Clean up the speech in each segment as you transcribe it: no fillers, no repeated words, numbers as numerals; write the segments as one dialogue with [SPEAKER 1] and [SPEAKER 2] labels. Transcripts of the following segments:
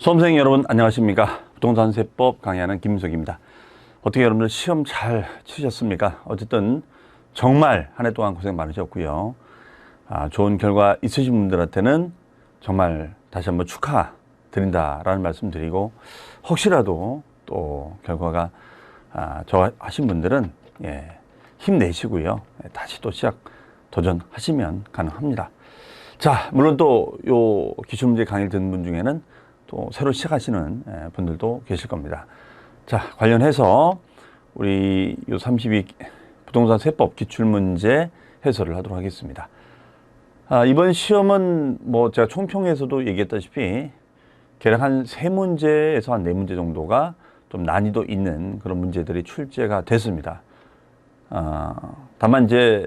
[SPEAKER 1] 수험생 여러분 안녕하십니까? 부동산 세법 강의하는 김석입니다. 어떻게 여러분들 시험 잘 치셨습니까? 어쨌든 정말 한 해 동안 고생 많으셨고요. 좋은 결과 있으신 분들한테는 정말 다시 한번 축하드린다라는 말씀 드리고, 혹시라도 또 결과가 저 하신 분들은 힘내시고요. 다시 또 시작 도전하시면 가능합니다. 자, 물론 또 요 기출문제 강의를 듣는 분 중에는 또 새로 시작하시는 분들도 계실 겁니다. 자, 관련해서 우리 요 32 부동산 세법 기출문제 해설을 하도록 하겠습니다. 이번 시험은 뭐 제가 총평에서도 얘기했다시피 대략 한 3문제에서 한 4문제 정도가 좀 난이도 있는 그런 문제들이 출제가 됐습니다. 다만 이제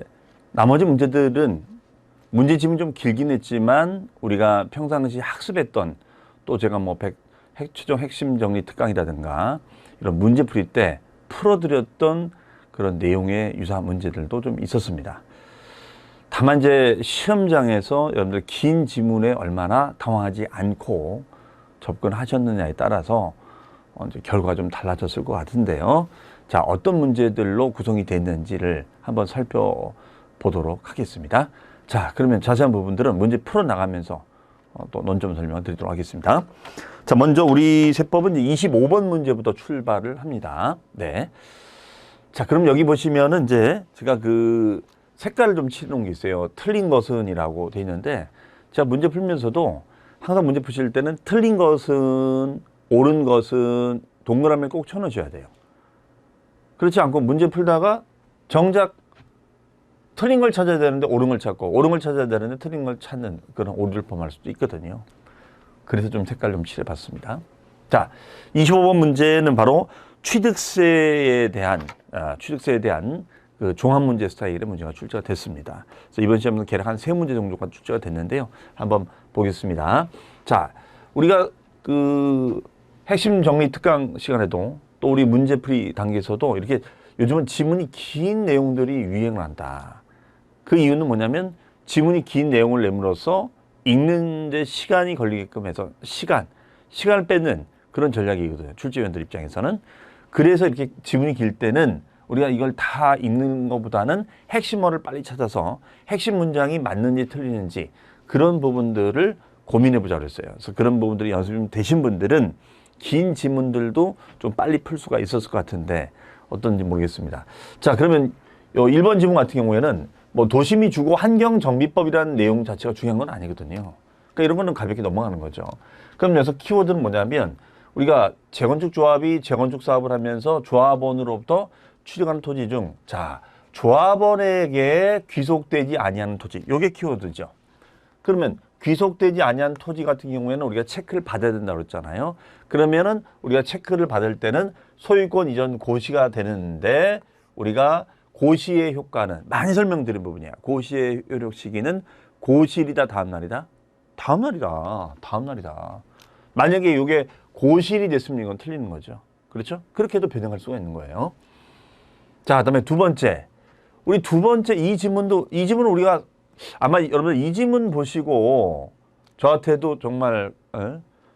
[SPEAKER 1] 나머지 문제들은 문제 지문 좀 길긴 했지만 우리가 평상시 학습했던, 또 제가 뭐 최종 핵심 정리 특강이라든가 이런 문제풀이 때 풀어드렸던 그런 내용의 유사한 문제들도 좀 있었습니다. 다만 이제 시험장에서 여러분들 긴 지문에 얼마나 당황하지 않고 접근하셨느냐에 따라서 이제 결과가 좀 달라졌을 것 같은데요. 자, 어떤 문제들로 구성이 됐는지를 한번 살펴보도록 하겠습니다. 자, 그러면 자세한 부분들은 문제 풀어나가면서 또 논점 설명을 드리도록 하겠습니다. 자, 먼저 우리 세법은 25번 문제부터 출발을 합니다. 네. 자, 그럼 여기 보시면은 이제 제가 그 색깔을 좀 칠해놓은 게 있어요. 틀린 것은이라고 돼 있는데, 제가 문제 풀면서도 항상 문제 푸실 때는 틀린 것은, 옳은 것은 동그라미를 꼭 쳐놓으셔야 돼요. 그렇지 않고 문제 풀다가 정작 틀린 걸 찾아야 되는데 옳은 걸 찾고, 옳은 걸 찾아야 되는데 틀린 걸 찾는 그런 오류를 범할 수도 있거든요. 그래서 좀 색깔 좀 칠해봤습니다. 자, 25번 문제는 바로 취득세에 대한 그 종합문제 스타일의 문제가 출제가 됐습니다. 그래서 이번 시험은 대략 한 3문제 정도가 출제가 됐는데요. 한번 보겠습니다. 자, 우리가 그 핵심 정리 특강 시간에도 또 우리 문제풀이 단계에서도 이렇게 요즘은 지문이 긴 내용들이 유행을 한다. 그 이유는 뭐냐면 지문이 긴 내용을 내므로써 읽는데 시간이 걸리게끔 해서 시간을 뺏는 그런 전략이거든요. 출제위원들 입장에서는. 그래서 이렇게 지문이 길 때는 우리가 이걸 다 읽는 것보다는 핵심어를 빨리 찾아서 핵심 문장이 맞는지 틀리는지 그런 부분들을 고민해 보자고 그랬어요. 그래서 그런 부분들이 연습이 좀 되신 분들은 긴 지문들도 좀 빨리 풀 수가 있었을 것 같은데 어떤지 모르겠습니다. 자, 그러면 요 1번 지문 같은 경우에는 뭐 도심이 주거 환경정비법이라는 내용 자체가 중요한 건 아니거든요. 그러니까 이런 거는 가볍게 넘어가는 거죠. 그럼 여기서 키워드는 뭐냐면 우리가 재건축 조합이 재건축 사업을 하면서 조합원으로부터 취득하는 토지 중, 자, 조합원에게 귀속되지 아니하는 토지, 요게 키워드죠. 그러면 귀속되지 아니한 토지 같은 경우에는 우리가 체크를 받아야 된다고 그랬잖아요. 그러면은 우리가 체크를 받을 때는 소유권 이전 고시가 되는데, 우리가 고시의 효과는 많이 설명드린 부분이야. 고시의 효력 시기는 고시일이다, 다음날이다? 다음날이다. 만약에 이게 고시일이 됐으면 이건 틀리는 거죠. 그렇죠? 그렇게 해도 변형할 수가 있는 거예요. 자, 그다음에 두 번째. 우리 두 번째 이 지문은 우리가 아마 여러분들 이 지문 보시고 저한테도 정말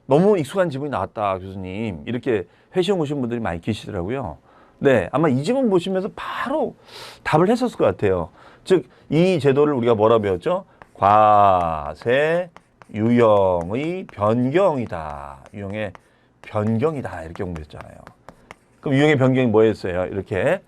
[SPEAKER 1] 너무 익숙한 지문이 나왔다, 교수님. 이렇게 회시험 오신 분들이 많이 계시더라고요. 네, 아마 이 지문 보시면서 바로 답을 했었을 것 같아요. 즉, 이 제도를 우리가 뭐라 배웠죠? 과세 유형의 변경이다. 유형의 변경이다. 이렇게 공부했잖아요. 그럼 유형의 변경이 뭐였어요? 이렇게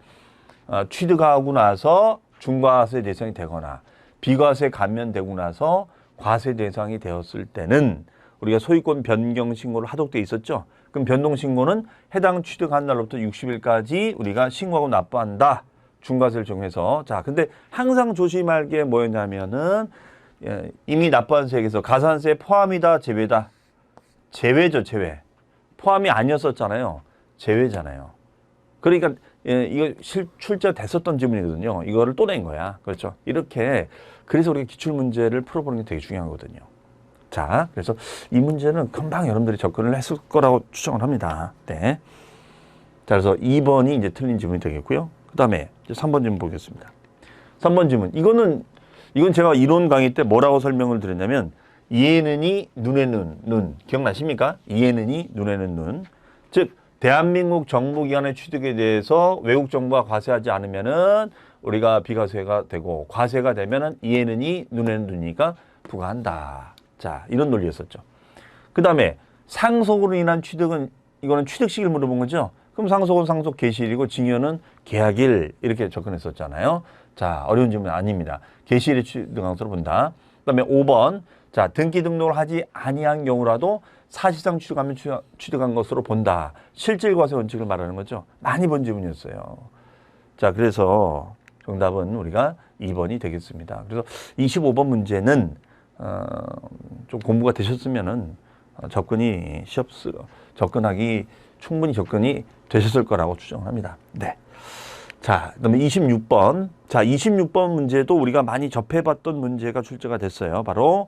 [SPEAKER 1] 취득하고 나서 중과세 대상이 되거나 비과세 감면되고 나서 과세 대상이 되었을 때는 우리가 소유권 변경 신고를 하도록 돼 있었죠. 그럼 변동 신고는 해당 취득한 날로부터 60일까지 우리가 신고하고 납부한다. 중과세를 정해서. 자, 근데 항상 조심할 게 뭐였냐면은 이미 납부한 세액에서 가산세 포함이다, 제외다. 제외죠, 제외. 포함이 아니었었잖아요. 제외잖아요. 그러니까 이거 출제됐었던 지문이거든요. 이거를 또 낸 거야. 그렇죠? 이렇게. 그래서 우리가 기출문제를 풀어보는 게 되게 중요한 거거든요. 자, 그래서 이 문제는 금방 여러분들이 접근을 했을 거라고 추정을 합니다. 네. 자, 그래서 2번이 이제 틀린 지문이 되겠고요. 그 다음에 3번 지문 보겠습니다. 3번 지문. 이건 제가 이론 강의 때 뭐라고 설명을 드렸냐면 이에는 이, 눈에는 눈. 기억나십니까? 이에는 이, 눈에는 눈. 즉 대한민국 정부기관의 취득에 대해서 외국 정부가 과세하지 않으면은 우리가 비과세가 되고, 과세가 되면은 이에는 이, 눈에는 눈이니까 부과한다. 자, 이런 논리였었죠. 그 다음에 상속으로 인한 취득은, 이거는 취득 시기를 물어본 거죠. 그럼 상속은 상속 개시일이고 징여는 계약일, 이렇게 접근했었잖아요. 자, 어려운 질문 아닙니다. 개시일의 취득 항소로 본다. 그 다음에 5번. 자, 등기 등록을 하지 아니한 경우라도 사실상 취득한 것으로 본다. 실질과세 원칙을 말하는 거죠. 많이 본 질문이었어요. 자, 그래서 정답은 우리가 2번이 되겠습니다. 그래서 25번 문제는 좀 공부가 되셨으면은 접근하기 충분히 접근이 되셨을 거라고 추정합니다. 네. 자, 그다음에 26번. 자, 26번 문제도 우리가 많이 접해봤던 문제가 출제가 됐어요. 바로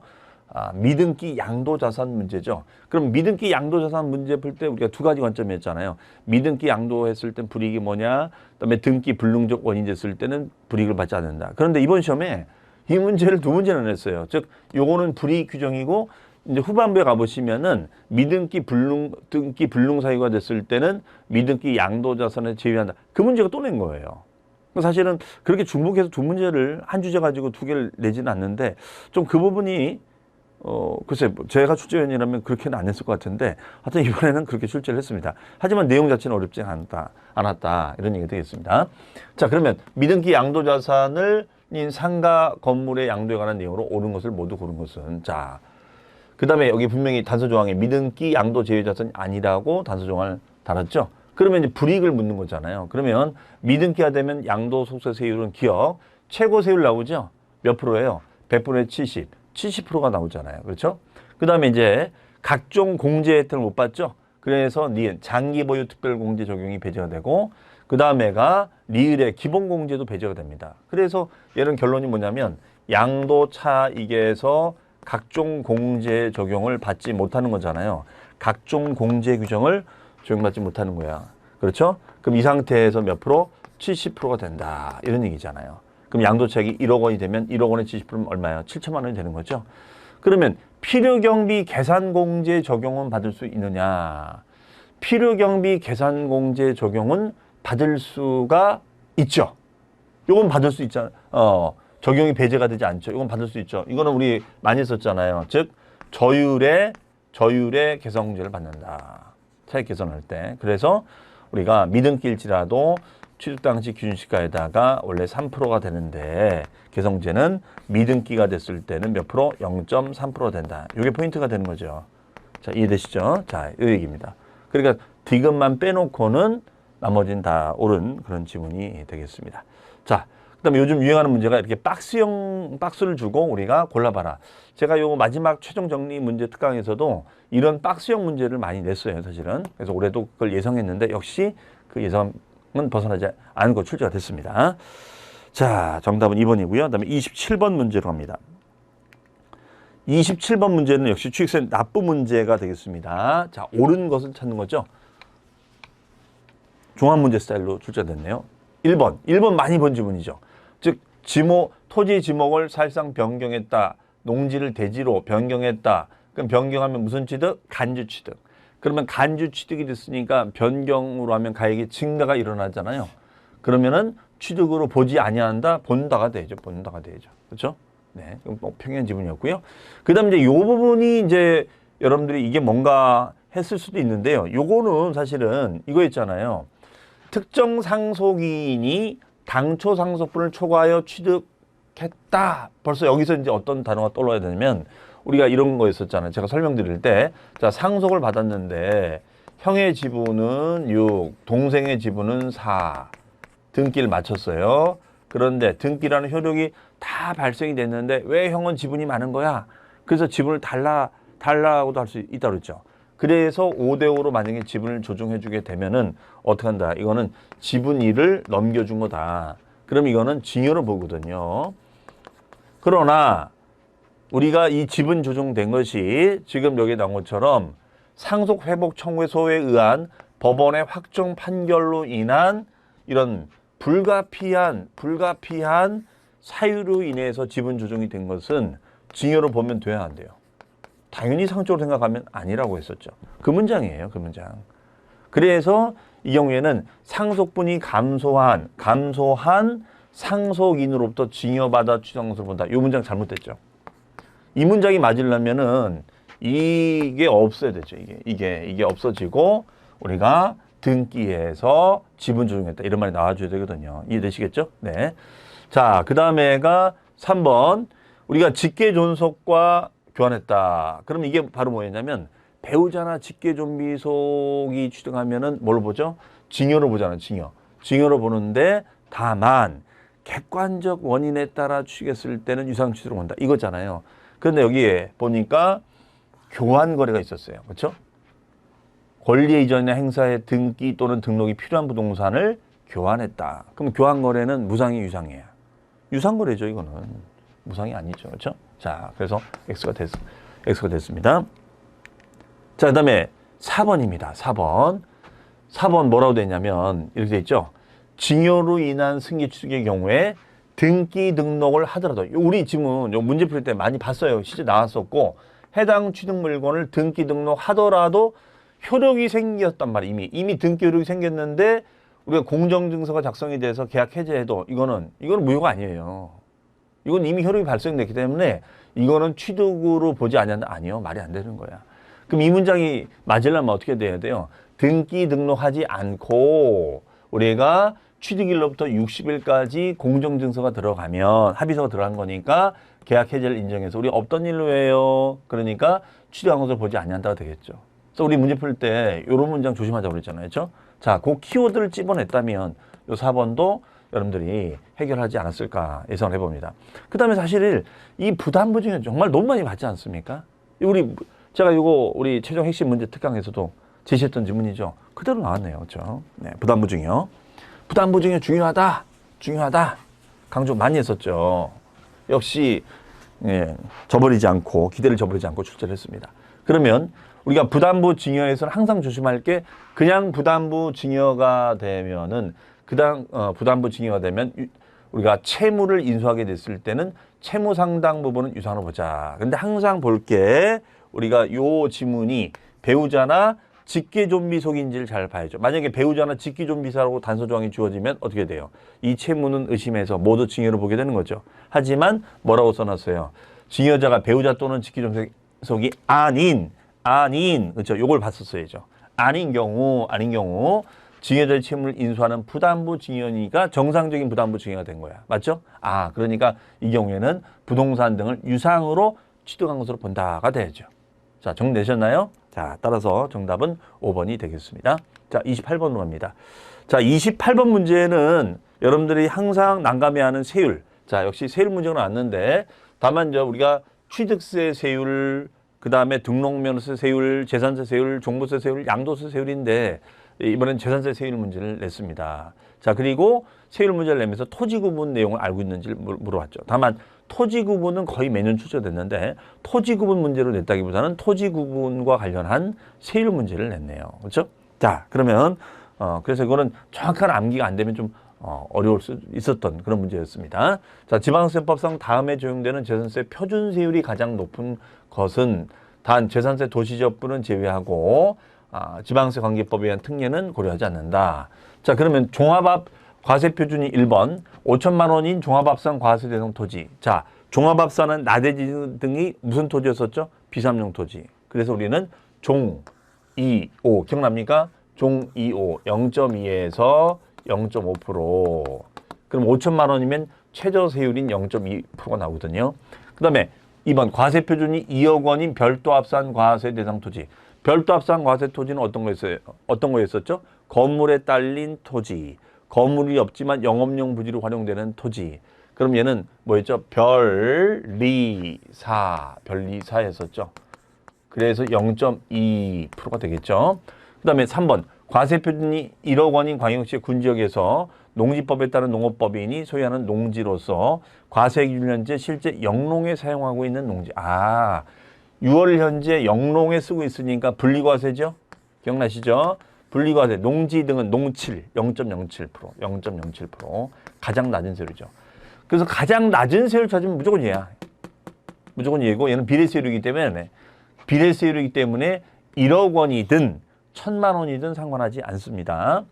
[SPEAKER 1] 미등기 양도자산 문제죠. 그럼 미등기 양도자산 문제 풀 때 우리가 두 가지 관점이었잖아요. 미등기 양도했을 땐 불이익이 뭐냐, 그다음에 등기 불능적 원인 됐을 때는 불이익을 받지 않는다. 그런데 이번 시험에 이 문제를 두 문제나 냈어요. 즉, 요거는 불이익 규정이고, 이제 후반부에 가보시면은 등기 불능 사유가 됐을 때는 미등기 양도자산을 제외한다. 그 문제가 또 낸 거예요. 사실은 그렇게 중복해서 두 문제를 한 주제 가지고 두 개를 내지는 않는데, 좀 그 부분이 글쎄, 제가 출제위원이라면 그렇게는 안 했을 것 같은데, 하여튼 이번에는 그렇게 출제를 했습니다. 하지만 내용 자체는 어렵지 않았다. 이런 얘기가 되겠습니다. 자, 그러면 미등기 양도자산을 상가 건물의 양도에 관한 내용으로 옳은 것을 모두 고른 것은, 자, 그 다음에 여기 분명히 단서조항에 미등기 양도 제외자산이 아니라고 단서조항을 달았죠. 그러면 이제 불이익을 묻는 거잖아요. 그러면 미등기가 되면 양도 속세세율은 기억, 최고 세율 나오죠? 몇 프로예요? 100분의 70, 70%가 나오잖아요. 그렇죠? 그 다음에 이제 각종 공제 혜택을 못 받죠? 그래서 니은, 장기 보유 특별 공제 적용이 배제가 되고, 그 다음에가 리을의 기본 공제도 배제가 됩니다. 그래서 얘는 결론이 뭐냐면 양도 차익에서 각종 공제 적용을 받지 못하는 거잖아요. 각종 공제 규정을 적용받지 못하는 거야. 그렇죠? 그럼 이 상태에서 몇 프로? 70%가 된다. 이런 얘기잖아요. 그럼 양도차익이 1억 원이 되면 1억 원의 70%면 얼마예요? 7천만 원이 되는 거죠. 그러면 필요경비 계산공제 적용은 받을 수 있느냐? 필요경비 계산공제 적용은 받을 수가 있죠. 이건 받을 수 있잖아요. 적용이 배제가 되지 않죠. 이건 받을 수 있죠. 이거는 우리 많이 썼잖아요. 즉 저율의 계산공제를 받는다. 차익 계산할 때. 그래서 우리가 미등기일지라도 취득 당시 기준시가에다가 원래 3%가 되는데 계산공제는 미등기가 됐을 때는 몇 프로? 0.3% 된다. 이게 포인트가 되는 거죠. 자, 이해되시죠? 자, 이 얘기입니다. 그러니까 디귿만 빼놓고는 나머지는 다 옳은 그런 지문이 되겠습니다. 자, 그다음에 요즘 유행하는 문제가 이렇게 박스를 주고 우리가 골라봐라. 제가 요 마지막 최종 정리 문제 특강에서도 이런 박스형 문제를 많이 냈어요, 사실은. 그래서 올해도 그걸 예상했는데 역시 그 예상은 벗어나지 않고 출제가 됐습니다. 자, 정답은 2번이고요. 그다음에 27번 문제로 갑니다. 27번 문제는 역시 취득세 납부 문제가 되겠습니다. 자, 옳은 것을 찾는 거죠. 종합문제 스타일로 출제됐네요. 1번 많이 본 지문이죠. 즉 토지 지목을 사실상 변경했다. 농지를 대지로 변경했다. 그럼 변경하면 무슨 취득? 간주 취득. 그러면 간주 취득이 됐으니까 변경으로 하면 가액의 증가가 일어나잖아요. 그러면은 취득으로 보지 아니한다. 본다가 되죠. 그렇죠? 네, 평행 지문이었고요. 그다음 이제 요 부분이 이제 여러분들이 이게 뭔가 했을 수도 있는데요. 요거는 사실은 이거 있잖아요. 특정 상속인이 당초 상속분을 초과하여 취득했다. 벌써 여기서 이제 어떤 단어가 떠올라야 되냐면 우리가 이런 거 있었잖아요. 제가 설명드릴 때, 자, 상속을 받았는데 형의 지분은 6, 동생의 지분은 4, 등기를 마쳤어요. 그런데 등기라는 효력이 다 발생이 됐는데 왜 형은 지분이 많은 거야? 그래서 지분을 달라고도 할 수 있다고 그랬죠. 그래서 5대5로 만약에 지분을 조정해 주게 되면은 어떻게 한다? 이거는 지분 1을 넘겨준 거다. 그럼 이거는 징여로 보거든요. 그러나 우리가 이 지분 조정된 것이 지금 여기 나온 것처럼 상속 회복 청구소에 의한 법원의 확정 판결로 인한 이런 불가피한 사유로 인해서 지분 조정이 된 것은 징여로 보면 돼야 안 돼요. 당연히 상적으로 생각하면 아니라고 했었죠. 그 문장이에요. 그 문장. 그래서 이 경우에는 상속분이 감소한 상속인으로부터 증여받아 취득항소를 본다. 이 문장 잘못됐죠. 이 문장이 맞으려면은 이게 없어야 되죠. 이게 없어지고 우리가 등기에서 지분 조정했다. 이런 말이 나와줘야 되거든요. 이해되시겠죠? 네. 자, 그 다음에가 3번. 우리가 직계존속과 교환했다. 그럼 이게 바로 뭐였냐면 배우자나 직계존비속이 취득하면은 뭘 보죠? 증여로 보잖아요. 증여로 보는데 다만 객관적 원인에 따라 취득했을 때는 유상취득으로 본다. 이거잖아요. 그런데 여기에 보니까 교환 거래가 있었어요. 그렇죠? 권리 이전이나 행사의 등기 또는 등록이 필요한 부동산을 교환했다. 그럼 교환 거래는 무상이 유상이에요. 유상 거래죠, 이거는. 무상이 아니죠. 그렇죠? 자, 그래서 X가 됐습니다. 자, 그다음에 4번입니다. 4번 뭐라고 돼 있냐면 이렇게 돼 있죠. 증여로 인한 승계 취득의 경우에 등기 등록을 하더라도 우리 지금 문제 풀 때 많이 봤어요. 실제 나왔었고 해당 취득 물건을 등기 등록하더라도 효력이 생겼단 말이에요. 이미 등기 효력이 생겼는데 우리가 공정증서가 작성이 돼서 계약 해제해도 이거는 무효가 아니에요. 이건 이미 효력이 발생됐기 때문에 이거는 취득으로 보지 않는다. 아니요. 말이 안 되는 거야. 그럼 이 문장이 맞으려면 어떻게 돼야 돼요? 등기 등록하지 않고 우리가 취득일로부터 60일까지 공정증서가 들어가면 합의서가 들어간 거니까 계약 해제를 인정해서 우리 없던 일로 해요. 그러니까 취득한 것을 보지 않는다가 되겠죠. 그래서 우리 문제 풀 때 이런 문장 조심하자고 그랬잖아요. 그렇죠? 자, 그 키워드를 집어냈다면 이 4번도 여러분들이 해결하지 않았을까 예상을 해봅니다. 그 다음에 사실 이 부담부 중에 정말 너무 많이 받지 않습니까? 제가 우리 최종 핵심 문제 특강에서도 제시했던 질문이죠. 그대로 나왔네요. 그렇죠? 네, 부담부 중이요. 부담부 중에 중요하다. 강조 많이 했었죠. 역시 기대를 저버리지 않고 출제를 했습니다. 그러면 우리가 부담부 증여에서는 항상 조심할 게 그냥 부담부 증여가 되면은 부담부 증여가 되면 우리가 채무를 인수하게 됐을 때는 채무 상당 부분은 유상으로 보자. 근데 항상 볼 게 우리가 요 지문이 배우자나 직계존비속인지를 잘 봐야죠. 만약에 배우자나 직계존비사라고 단서 조항이 주어지면 어떻게 돼요? 이 채무는 의심해서 모두 증여로 보게 되는 거죠. 하지만 뭐라고 써놨어요? 증여자가 배우자 또는 직계존비속이 아닌 그렇죠? 요걸 봤었어야죠. 아닌 경우 증여자의 채무를 인수하는 부담부 증여니까 정상적인 부담부 증여가 된 거야. 맞죠? 그러니까 이 경우에는 부동산 등을 유상으로 취득한 것으로 본다가 되죠. 자, 정리되셨나요? 자, 따라서 정답은 5번이 되겠습니다. 자, 28번으로 갑니다. 자, 28번 문제는 여러분들이 항상 난감해하는 세율. 자, 역시 세율 문제가 나왔는데 다만 우리가 취득세 세율, 그 다음에 등록면허세 세율, 재산세 세율, 종부세 세율, 양도세 세율인데 이번엔 재산세 세율 문제를 냈습니다. 자, 그리고 세율 문제를 내면서 토지 구분 내용을 알고 있는지를 물어봤죠. 다만 토지 구분은 거의 매년 출제됐는데 토지 구분 문제로 냈다기보다는 토지 구분과 관련한 세율 문제를 냈네요. 그렇죠? 자, 그러면 그래서 이거는 정확한 암기가 안 되면 좀 어려울 수 있었던 그런 문제였습니다. 자, 지방세법상 다음에 적용되는 재산세 표준세율이 가장 높은 것은 단 재산세 도시지역부는 제외하고 지방세 관계법에 의한 특례는 고려하지 않는다. 자, 그러면 종합합 과세표준이 1번 5천만 원인 종합합산 과세 대상 토지. 자, 종합합산은 나대지 등이 무슨 토지였었죠? 비삼용 토지. 그래서 우리는 종 2, 5 기억납니까? 종 2, 5 0.2에서 0.5%. 그럼 5천만 원이면 최저세율인 0.2%가 나오거든요. 그 다음에 2번 과세표준이 2억 원인 별도 합산 과세 대상 토지. 별도 합산 과세 토지는 어떤 거였었죠? 건물에 딸린 토지. 건물이 없지만 영업용 부지로 활용되는 토지. 그럼 얘는 뭐였죠? 별리사였었죠. 그래서 0.2%가 되겠죠. 그 다음에 3번 과세표준이 1억 원인 광역시 군지역에서 농지법에 따른 농업법인이 소유하는 농지로서 과세기준 현재 실제 영농에 사용하고 있는 농지. 6월 현재 영농에 쓰고 있으니까 분리과세죠. 기억나시죠? 분리과세, 농지 등은 농7, 0.07%. 가장 낮은 세율이죠. 그래서 가장 낮은 세율 찾으면 무조건 얘야. 무조건 얘고 얘는 비례세율이기 때문에 비례세율이기 때문에 1억 원이든 1,000만 원이든 상관하지 않습니다.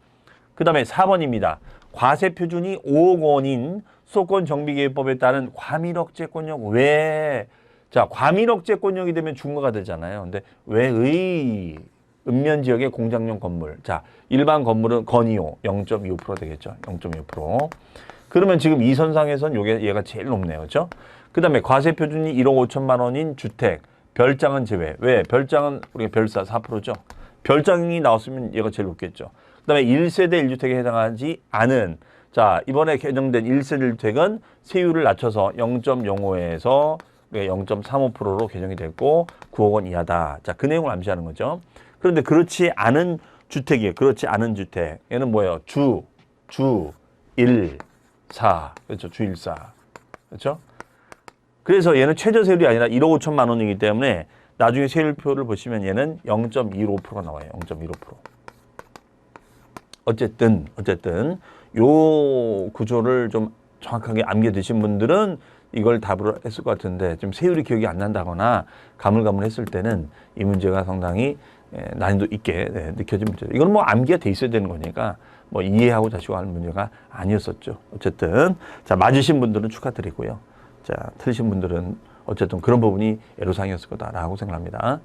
[SPEAKER 1] 그 다음에 4번입니다. 과세표준이 5억 원인 수도권 정비계획법에 따른 과밀억제권역 외. 자, 과밀억제권역이 되면 중과가 되잖아요. 근데 외의 읍면지역의 공장용 건물. 자, 일반 건물은 건이호 0.25% 되겠죠. 0.25%. 그러면 지금 이 선상에선 얘가 제일 높네요. 그렇죠? 그 다음에 과세표준이 1억 5천만 원인 주택. 별장은 제외. 왜? 별장은 우리가 별사 4%죠. 별장이 나왔으면 얘가 제일 높겠죠. 그 다음에 1세대 1주택에 해당하지 않은, 자, 이번에 개정된 1세대 1주택은 세율을 낮춰서 0.05에서 0.35%로 개정이 됐고 9억 원 이하다. 자, 그 내용을 암시하는 거죠. 그런데 그렇지 않은 주택이에요. 그렇지 않은 주택. 얘는 뭐예요? 주 1, 4. 그렇죠. 주 1, 4. 그렇죠? 그래서 얘는 최저 세율이 아니라 1억 5천만 원이기 때문에 나중에 세율표를 보시면 얘는 0.15%가 나와요. 0.15%. 어쨌든 요 구조를 좀 정확하게 암기되신 분들은 이걸 답으로 했을 것 같은데 좀 세율이 기억이 안 난다거나 가물가물했을 때는 이 문제가 상당히 난이도 있게 느껴진 문제죠. 이건 뭐 암기가 돼 있어야 되는 거니까 뭐 이해하고 자시고 하는 문제가 아니었었죠. 어쨌든 자, 맞으신 분들은 축하드리고요. 자, 틀리신 분들은 어쨌든 그런 부분이 애로사항이었을 거다라고 생각합니다.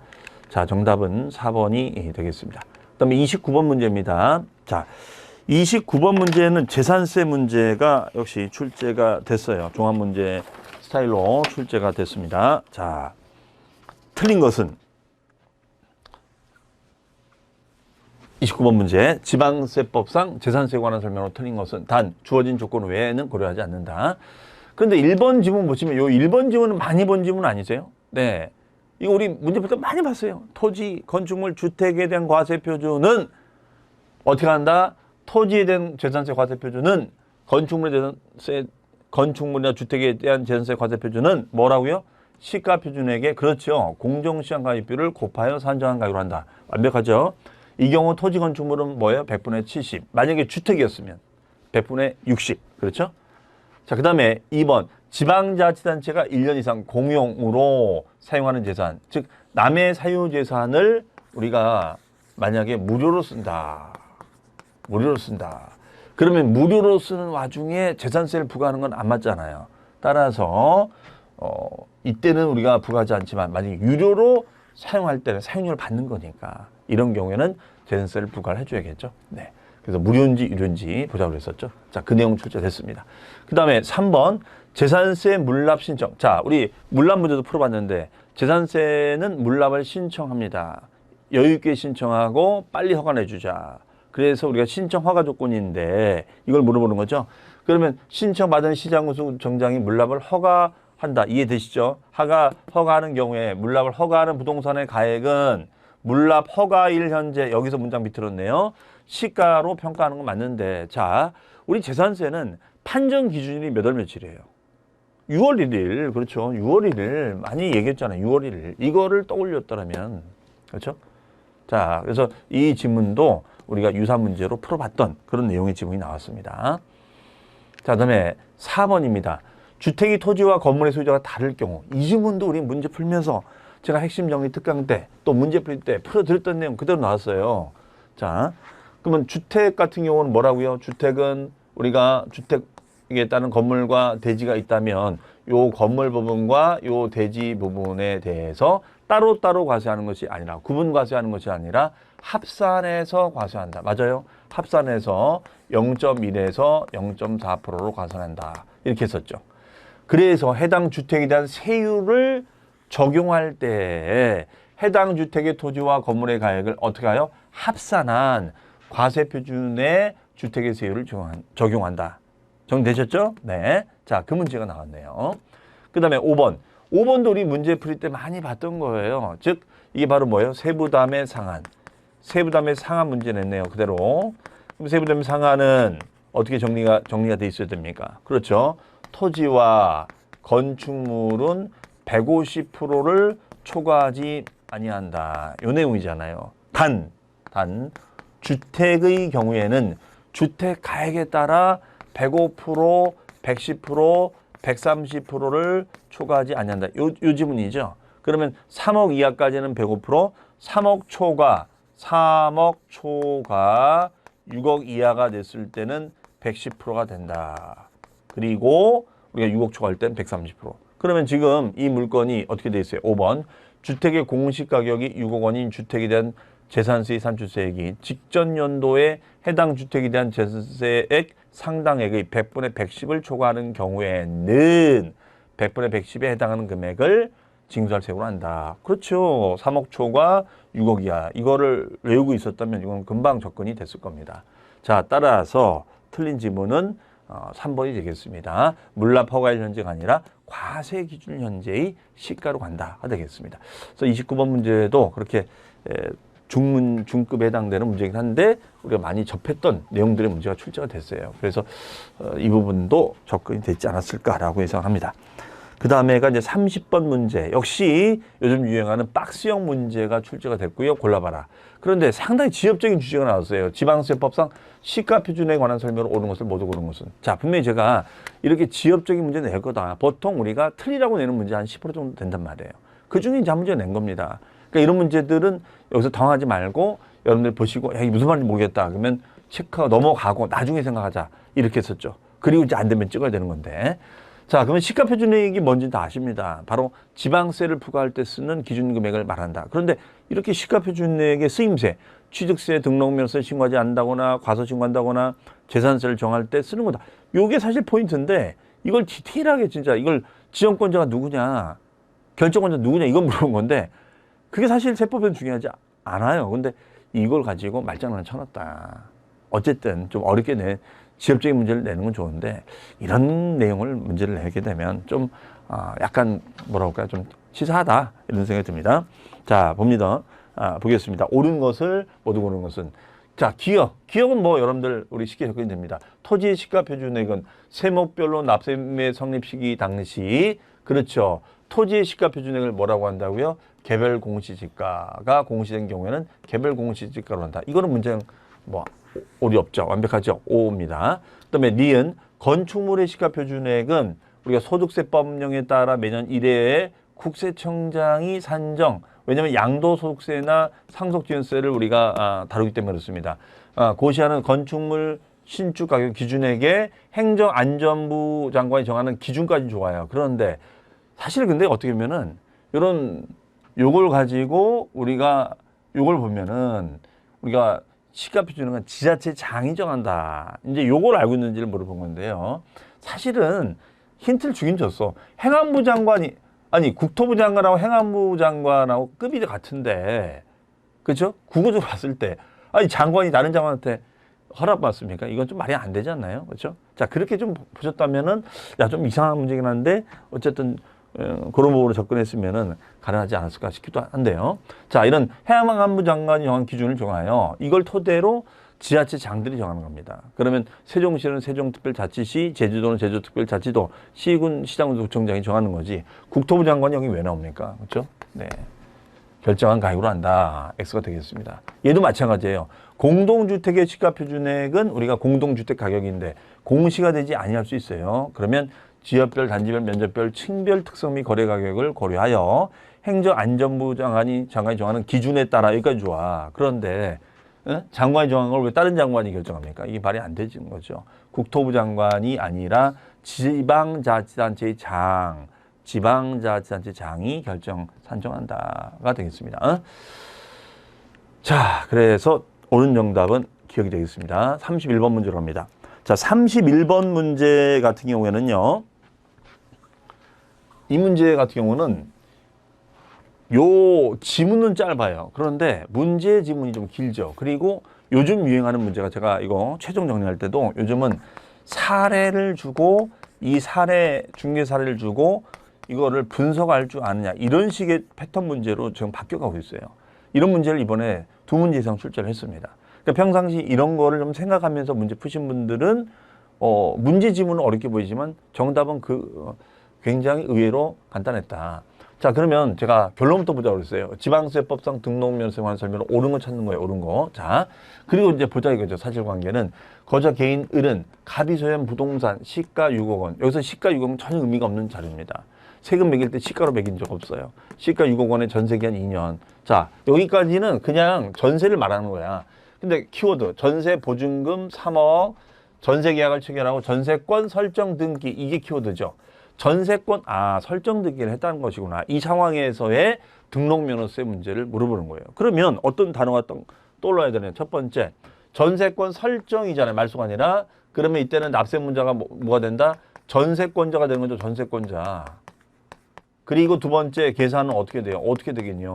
[SPEAKER 1] 자, 정답은 4번이 되겠습니다. 그다음에 29번 문제입니다. 자, 29번 문제는 재산세 문제가 역시 출제가 됐어요. 종합문제 스타일로 출제가 됐습니다. 자, 틀린 것은 29번 문제 지방세법상 재산세에 관한 설명으로 틀린 것은 단 주어진 조건 외에는 고려하지 않는다. 그런데 1번 지문 보시면 요 1번 지문은 많이 본 지문 아니세요? 네. 이거 우리 문제 풀 때 많이 봤어요. 토지, 건축물, 주택에 대한 과세표준은 어떻게 한다? 토지에 대한 재산세 과세표준은 건축물이나 주택에 대한 재산세 과세표준은 뭐라고요? 시가표준액에 그렇죠. 공정시장가격비를 곱하여 산정한 가격으로 한다. 완벽하죠? 이 경우 토지 건축물은 뭐예요? 100분의 70. 만약에 주택이었으면 100분의 60. 그렇죠? 자, 그 다음에 2번. 지방자치단체가 1년 이상 공용으로 사용하는 재산. 즉, 남의 사유재산을 우리가 만약에 무료로 쓴다. 그러면 무료로 쓰는 와중에 재산세를 부과하는 건 안 맞잖아요. 따라서 이때는 우리가 부과하지 않지만 만약에 유료로 사용할 때는 사용료를 받는 거니까 이런 경우에는 재산세를 부과를 해줘야겠죠. 네. 그래서 무료인지 유료인지 보자고 그랬었죠. 자, 그 내용 출제됐습니다. 그 다음에 3번 재산세 물납 신청. 자, 우리 물납 문제도 풀어봤는데 재산세는 물납을 신청합니다. 여유 있게 신청하고 빨리 허가내주자. 그래서 우리가 신청 허가 조건인데 이걸 물어보는 거죠. 그러면 신청받은 시장구청장이 물납을 허가한다. 이해되시죠? 허가하는 경우에 물납을 허가하는 부동산의 가액은 물납 허가일 현재 여기서 문장 비틀었네요. 시가로 평가하는 건 맞는데 자, 우리 재산세는 판정 기준일이 몇 월 며칠이에요? 6월 1일. 그렇죠. 6월 1일. 많이 얘기했잖아요. 6월 1일. 이거를 떠올렸더라면 그렇죠? 자, 그래서 이 지문도 우리가 유사 문제로 풀어봤던 그런 내용의 지문이 나왔습니다. 자, 그다음에 4번입니다. 주택이 토지와 건물의 소유자가 다를 경우. 이 지문도 우리 문제 풀면서 제가 핵심 정리 특강 때 또 문제 풀 때 풀어드렸던 내용 그대로 나왔어요. 자, 그러면 주택 같은 경우는 뭐라고요? 주택은 우리가 주택에 따른 건물과 대지가 있다면 요 건물 부분과 요 대지 부분에 대해서 따로따로 과세하는 것이 아니라 구분 과세하는 것이 아니라 합산해서 과세한다. 맞아요? 합산해서 0.1에서 0.4%로 과세한다. 이렇게 했었죠. 그래서 해당 주택에 대한 세율을 적용할 때 해당 주택의 토지와 건물의 가액을 어떻게 하여? 합산한 과세표준의 주택의 세율을 적용한다. 정리되셨죠? 네. 자, 그 문제가 나왔네요. 그 다음에 5번. 5번도 우리 문제 풀이 때 많이 봤던 거예요. 즉, 이게 바로 뭐예요? 세부담의 상한. 세부담의 상한 문제 냈네요. 그대로. 그럼 세부담의 상한은 어떻게 정리가 돼 있어야 됩니까? 그렇죠. 토지와 건축물은 150%를 초과하지 아니한다. 요 내용이잖아요. 단 주택의 경우에는 주택 가액에 따라 105%, 110%, 130%를 초과하지 아니한다. 요 지문이죠. 그러면 3억 이하까지는 105%, 3억 초가 6억 이하가 됐을 때는 110%가 된다. 그리고 우리가 6억 초과 할 때는 130%. 그러면 지금 이 물건이 어떻게 돼 있어요? 5번. 주택의 공시가격이 6억 원인 주택에 대한 재산세의 산출세액이 직전 연도에 해당 주택에 대한 재산세액 상당액의 100분의 110을 초과하는 경우에는 100분의 110에 해당하는 금액을 징수할세액으로 한다. 그렇죠. 3억 초과 6억 이하. 이거를 외우고 있었다면 이건 금방 접근이 됐을 겁니다. 자, 따라서 틀린 지문은 3번이 되겠습니다. 물납 허가일 현재가 아니라 과세 기준 현재의 시가로 간다가 되겠습니다. 그래서 29번 문제도 그렇게 중급에 해당되는 문제이긴 한데 우리가 많이 접했던 내용들의 문제가 출제가 됐어요. 그래서 이 부분도 접근이 됐지 않았을까라고 예상합니다. 그 다음에가 이제 30번 문제. 역시 요즘 유행하는 박스형 문제가 출제가 됐고요. 골라봐라. 그런데 상당히 지엽적인 주제가 나왔어요. 지방세법상 시가 표준에 관한 설명을 옳은 것을 모두 고른 것은. 자, 분명히 제가 이렇게 지엽적인 문제 낼 거다. 보통 우리가 틀리라고 내는 문제 한 10% 정도 된단 말이에요. 그 중에 이제 한 문제 낸 겁니다. 그러니까 이런 문제들은 여기서 당하지 말고 여러분들 보시고 야, 이게 무슨 말인지 모르겠다. 그러면 체크하고 넘어가고 나중에 생각하자. 이렇게 했었죠. 그리고 이제 안 되면 찍어야 되는 건데. 자, 그러면 시가표준액이 뭔지는 다 아십니다. 바로 지방세를 부과할 때 쓰는 기준금액을 말한다. 그런데 이렇게 시가표준액의 쓰임새, 취득세 등록면허세 신고하지 않는다거나 과소신고한다거나 재산세를 정할 때 쓰는 거다. 이게 사실 포인트인데 이걸 디테일하게 진짜 이걸 지정권자가 누구냐, 결정권자 누구냐 이건 물어본 건데 그게 사실 세법에는 중요하지 않아요. 근데 이걸 가지고 말장난을 쳐놨다. 어쨌든 좀 어렵게 지엽적인 문제를 내는 건 좋은데 이런 내용을 문제를 내게 되면 좀 약간 뭐라고 할까요? 좀 치사하다 이런 생각이 듭니다. 자, 봅니다. 보겠습니다. 옳은 것을 모두 고른 것은 자, 기억은 뭐 여러분들 우리 쉽게 접근이 됩니다. 토지의 시가 표준액은 세목별로 납세의 성립 시기 당시 그렇죠. 토지의 시가 표준액을 뭐라고 한다고요? 개별 공시지가가 공시된 경우에는 개별 공시지가로 한다. 이거는 문제는 뭐 오리 없죠. 완벽하죠. 5입니다. 그다음에 니은 건축물의 시가표준액은 우리가 소득세법령에 따라 매년 1회에 국세청장이 산정. 왜냐하면 양도소득세나 상속지연세를 우리가 다루기 때문에 그렇습니다. 고시하는 건축물 신축 가격 기준액에 행정안전부 장관이 정하는 기준까지 좋아요. 그런데 사실 근데 어떻게 보면은 이런 요걸 가지고 우리가 요걸 보면은 우리가 시가표준은 지자체장이 정한다. 이제 요걸 알고 있는지를 물어본 건데요. 사실은 힌트를 주긴 줬어. 행안부 장관이 아니 국토부 장관하고 행안부 장관하고 급이 같은데 그렇죠? 국어적으로 봤을 때 아니 장관이 다른 장관한테 허락받습니까? 이건 좀 말이 안 되지 않나요? 그렇죠? 자, 그렇게 좀 보셨다면은 야, 좀 이상한 문제긴 한데 어쨌든 그런 부분으로 접근했으면은 가능하지 않았을까 싶기도 한데요. 자, 이런 행안부 장관이 정한 기준을 정하여 이걸 토대로 지자체장들이 정하는 겁니다. 그러면 세종시는 세종특별자치시, 제주도는 제주특별자치도, 시군, 시장군구청장이 정하는 거지. 국토부 장관이 여기 왜 나옵니까? 그렇죠? 네. 결정한 가격으로 한다. X가 되겠습니다. 얘도 마찬가지예요. 공동주택의 시가표준액은 우리가 공동주택 가격인데 공시가 되지 아니할 수 있어요. 그러면 지역별, 단지별, 면적별, 층별 특성 및 거래 가격을 고려하여 행정안전부 장관이 정하는 기준에 따라 여기까지 좋아. 그런데 장관이 정한 걸 왜 다른 장관이 결정합니까? 이게 말이 안 되는 거죠. 국토부 장관이 아니라 지방자치단체의 지방자치단체장이 산정한다가 되겠습니다. 자, 그래서 옳은 정답은 기억이 되겠습니다. 31번 문제로 갑니다. 자, 31번 문제 같은 경우에는요. 이 문제 같은 경우는 요 지문은 짧아요. 그런데 문제 지문이 좀 길죠. 그리고 요즘 유행하는 문제가 제가 이거 최종 정리할 때도 요즘은 사례를 주고 이 중개 사례를 주고 이거를 분석할 줄 아느냐 이런 식의 패턴 문제로 지금 바뀌어가고 있어요. 이런 문제를 이번에 2문제 이상 출제를 했습니다. 그러니까 평상시 이런 거를 좀 생각하면서 문제 푸신 분들은 문제 지문은 어렵게 보이지만 정답은 굉장히 의외로 간단했다. 자, 그러면 제가 결론부터 보자고 그랬어요. 지방세법상 등록면허세 관한 설명을 옳은 거 찾는 거예요. 옳은 거. 자, 그리고 이제 보자 이거죠. 사실관계는 거저 개인 을은 갑이 소유한 부동산 시가 6억 원. 여기서 시가 6억 원 전혀 의미가 없는 자료입니다. 세금 매길 때 시가로 매긴 적 없어요. 시가 6억 원에 전세기한 2년. 자, 여기까지는 그냥 전세를 말하는 거야. 근데 키워드 전세 보증금 3억, 전세 계약을 체결하고 전세권 설정 등기, 이게 키워드죠. 전세권 설정 등기를 했다는 것이구나. 이 상황에서의 등록면허세 문제를 물어보는 거예요. 그러면 어떤 단어가 떠올라야 되냐. 첫 번째, 전세권 설정이잖아요. 말소가 아니라. 그러면 이때는 납세문자가 뭐가 된다? 전세권자가 되는 거죠. 전세권자. 그리고 두 번째 계산은 어떻게 돼요? 어떻게 되겠냐.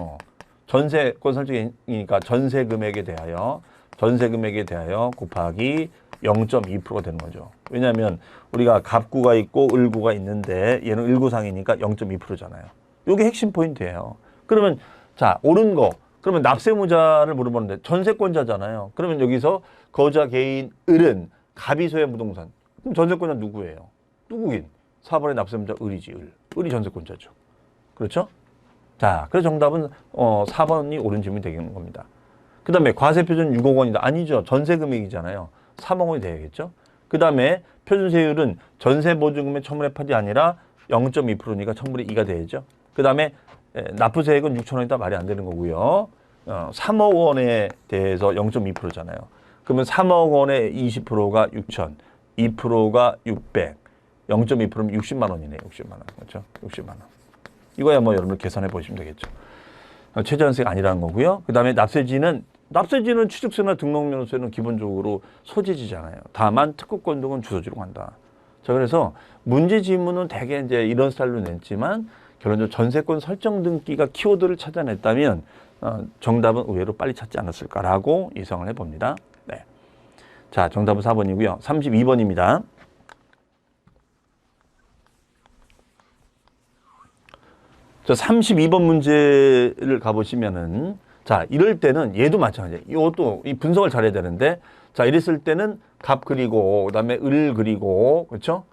[SPEAKER 1] 전세권 설정이니까 전세 금액에 대하여 곱하기 0.2%가 되는 거죠. 왜냐하면 우리가 갑구가 있고 을구가 있는데 얘는 을구상이니까 0.2%잖아요. 이게 핵심 포인트예요. 그러면 자, 옳은 거. 그러면 납세무자를 물어보는데 전세권자잖아요. 그러면 여기서 거주자 개인 을은 갑이 소유한 부동산. 그럼 전세권자 누구예요? 누구긴? 4번의 납세무자 을이지. 을이 전세권자죠. 그렇죠? 자, 그래서 정답은 4번이 옳은 질문이 되는 겁니다. 그 다음에 과세표준 6억 원이다. 아니죠. 전세금액이잖아요. 3억 원이 돼야겠죠. 그 다음에 표준세율은 전세보증금의 1,000분의 8이 아니라 0.2%니까 1,000분의 2가 돼야죠. 그 다음에 납부세액은 6천 원이다. 말이 안 되는 거고요. 3억 원에 대해서 0.2%잖아요. 그러면 3억 원에 20%가 6천, 2%가 600, 0.2%면 60만 원이네요. 60만 원. 그렇죠? 60만 원. 이거야 뭐 여러분들 계산해 보시면 되겠죠. 최저한세가 아니라는 거고요. 그 다음에 납세지는 취득세나 등록면허세는 기본적으로 소재지잖아요. 다만 특허권 등은 주소지로 간다. 자, 그래서 문제 지문은 대개 이제 이런 스타일로 냈지만 결론적으로 전세권 설정 등기가 키워드를 찾아냈다면 정답은 의외로 빨리 찾지 않았을까라고 예상을 해봅니다. 네. 자, 정답은 4번이고요. 32번입니다. 자, 32번 문제를 가보시면은, 자, 이럴 때는 얘도 마찬가지예요. 이것도 이 분석을 잘해야 되는데, 자, 이랬을 때는 갑 그리고, 그 다음에 을 그리고, 그렇죠?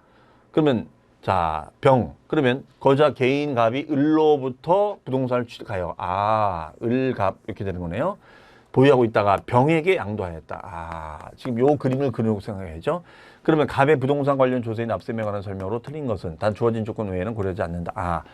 [SPEAKER 1] 그러면, 자, 그러면 거자 개인 갑이 을로부터 부동산을 취득하여. 을, 갑, 이렇게 되는 거네요. 보유하고 있다가 병에게 양도하였다. 지금 요 그림을 그리고 생각해야죠. 그러면 갑의 부동산 관련 조세인 납세에 관한 설명으로 틀린 것은 단 주어진 조건 외에는 고려하지 않는다.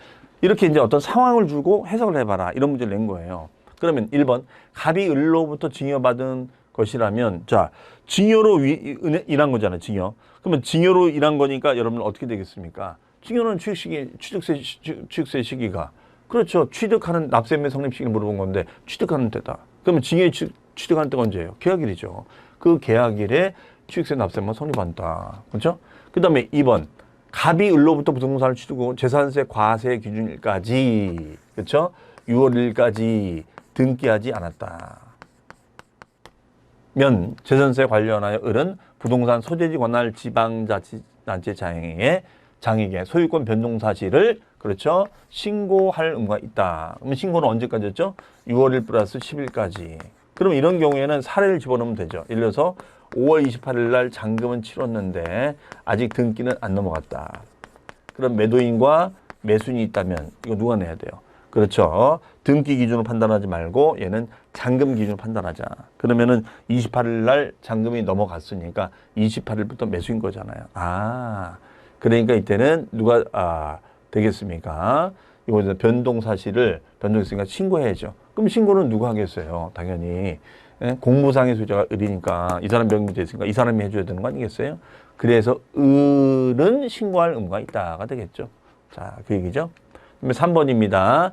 [SPEAKER 1] 이렇게 이제 어떤 상황을 주고 해석을 해봐라. 이런 문제를 낸 거예요. 그러면 1번, 갑이 을로부터 증여받은 것이라면, 자, 증여로 일한 거잖아요. 증여. 그러면 증여로 일한 거니까 여러분 어떻게 되겠습니까? 증여는 취득세 시기가. 그렇죠. 취득하는 납세매 성립 시기를 물어본 건데, 취득하는 때다. 그러면 증여에 취득하는 때가 언제예요? 계약일이죠. 그 계약일에 취득세 납세만 성립한다. 그렇죠? 그 다음에 2번. 갑이 을로부터 부동산을 취득하고 재산세 과세 기준일까지, 그렇죠? 6월 1일까지 등기하지 않았다. 면 재산세 관련하여 을은 부동산 소재지 관할 지방자치단체 장에게 소유권 변동 사실을, 그렇죠? 신고할 의무가 있다. 그러면 신고는 언제까지였죠? 6월 1일 플러스 10일까지. 그럼 이런 경우에는 사례를 집어넣으면 되죠. 예를 들어서 5월 28일 날 잔금은 치렀는데 아직 등기는 안 넘어갔다. 그럼 매도인과 매수인이 있다면 이거 누가 내야 돼요? 그렇죠. 등기 기준으로 판단하지 말고 얘는 잔금 기준으로 판단하자. 그러면은 28일 날 잔금이 넘어갔으니까 28일부터 매수인 거잖아요. 그러니까 이때는 누가 되겠습니까? 이거 변동 사실을 변동했으니까 신고해야죠. 그럼 신고는 누가 하겠어요? 당연히. 공무상의 소유자가 을이니까 이 사람 명의돼 있으니까 이 사람이 해줘야 되는 거 아니겠어요? 그래서 을은 신고할 의무가 있다가 되겠죠. 자, 그 얘기죠. 그다음에 3번입니다.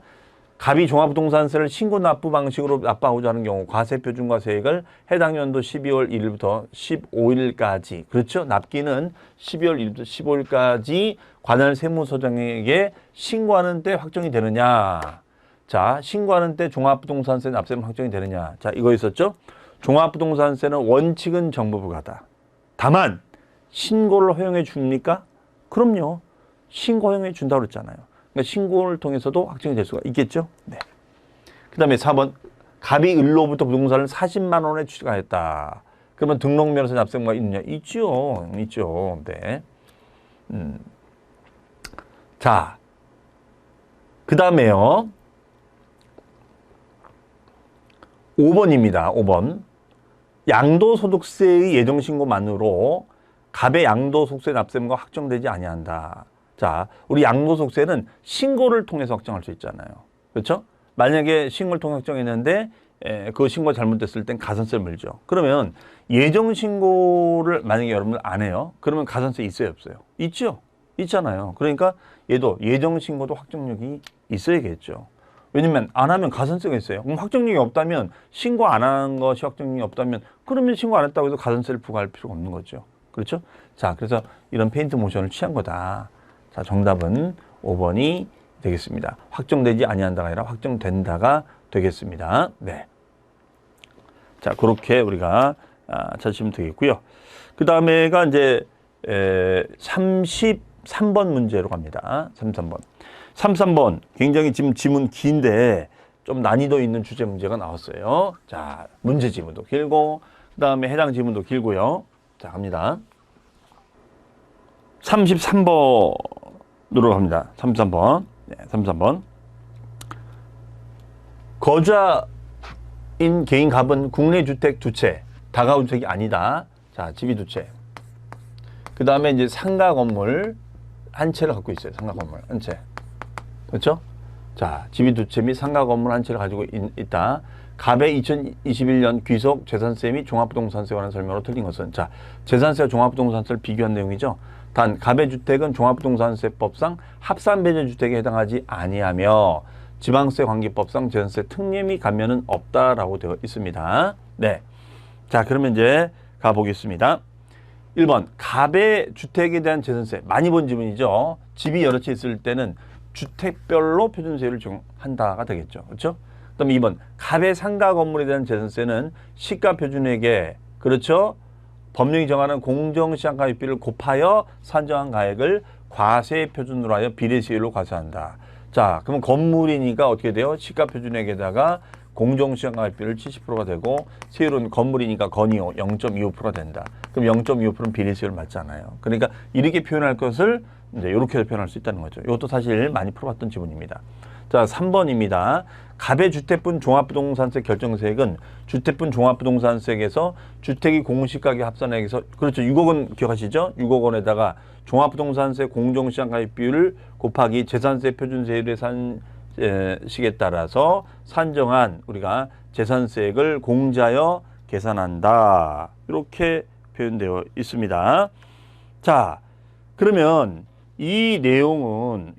[SPEAKER 1] 갑이 종합부동산세를 신고 납부 방식으로 납부하고자 하는 경우 과세표준과세액을 해당 연도 12월 1일부터 15일까지, 그렇죠? 납기는 12월 1일부터 15일까지 관할 세무서장에게 신고하는 때 확정이 되느냐. 자, 신고하는 때 종합부동산세 납세는 확정이 되느냐. 자, 이거 있었죠? 종합부동산세는 원칙은 정부부가다. 다만 신고를 허용해 줍니까? 그럼요. 신고 허용해 준다고 그랬잖아요. 그러니까 신고를 통해서도 확정이 될 수가 있겠죠? 네. 그 다음에 4번. 갑이 을로부터 부동산을 40만 원에 취득하였다. 그러면 등록면허세 납세가 있느냐? 있죠. 있죠. 네. 자, 그 다음에요. 5번입니다. 5번. 양도소득세의 예정신고만으로 갑의 양도소득세 납세가 확정되지 아니한다. 자, 우리 양도소득세는 신고를 통해서 확정할 수 있잖아요. 그렇죠? 만약에 신고를 통해 확정했는데 그 신고가 잘못됐을 땐 가산세를 물죠. 그러면 예정 신고를 만약에 여러분들 안 해요. 그러면 가산세 있어요, 없어요? 있죠? 있잖아요. 그러니까 얘도 예정 신고도 확정력이 있어야겠죠. 왜냐면 안 하면 가산세가 있어요. 그럼 확정력이 없다면 신고 안 한 것이 확정력이 없다면 그러면 신고 안 했다고 해서 가산세를 부과할 필요가 없는 거죠. 그렇죠? 자, 그래서 이런 페인트 모션을 취한 거다. 자, 정답은 5번이 되겠습니다. 확정되지 아니한다가 아니라 확정된다가 되겠습니다. 네. 자, 그렇게 우리가 찾으시면 되겠고요. 그 다음에가 이제 33번 문제로 갑니다. 33번. 33번 굉장히 지금 지문 긴데 좀 난이도 있는 주제 문제가 나왔어요. 자, 문제 지문도 길고 그 다음에 해당 지문도 길고요. 자, 갑니다. 33번으로 갑니다. 33번. 네, 33번. 거주인 개인 갑은 국내 주택 두 채, 다가구주택이 아니다. 자, 집이 두 채. 그 다음에 이제 상가 건물 한 채를 갖고 있어요. 상가 건물 한 채. 그렇죠? 자, 집이 두 채 및 상가 건물 한 채를 가지고 있다. 갑의 2021년 귀속 재산세 및 종합부동산세에 관한 설명으로 틀린 것은, 자, 재산세와 종합부동산세를 비교한 내용이죠. 단, 갑의 주택은 종합부동산세법상 합산배제주택에 해당하지 아니하며 지방세관계법상 재산세 특례 감면은 없다라고 되어 있습니다. 네. 자, 그러면 이제 가보겠습니다. 1번, 갑의 주택에 대한 재산세. 많이 본 지문이죠. 집이 여러 채 있을 때는 주택별로 표준세율을 적용한다가 되겠죠. 그렇죠? 그 다음에 2번, 갑의 상가 건물에 대한 재산세는 시가표준액에, 그렇죠? 법령이 정하는 공정시장가액비를 곱하여 산정한 가액을 과세 표준으로 하여 비례세율로 과세한다. 자, 그러면 건물이니까 어떻게 돼요? 시가표준액에다가 공정시장가액비를 70%가 되고 세율은 건물이니까 건이요 0.25%가 된다. 그럼 0.25%는 비례세율 맞잖아요. 그러니까 이렇게 표현할 것을 이제 이렇게 표현할 수 있다는 거죠. 이것도 사실 많이 풀어봤던 지문입니다. 자, 3번입니다. 갑의 주택분 종합부동산세 결정세액은 주택분 종합부동산세액에서 주택이 공시가격 합산액에서, 그렇죠, 6억 원 기억하시죠? 6억 원에다가 종합부동산세 공정시장가액비율을 곱하기 재산세 표준세율의 식에 따라서 산정한 우리가 재산세액을 공제하여 계산한다. 이렇게 표현되어 있습니다. 자, 그러면 이 내용은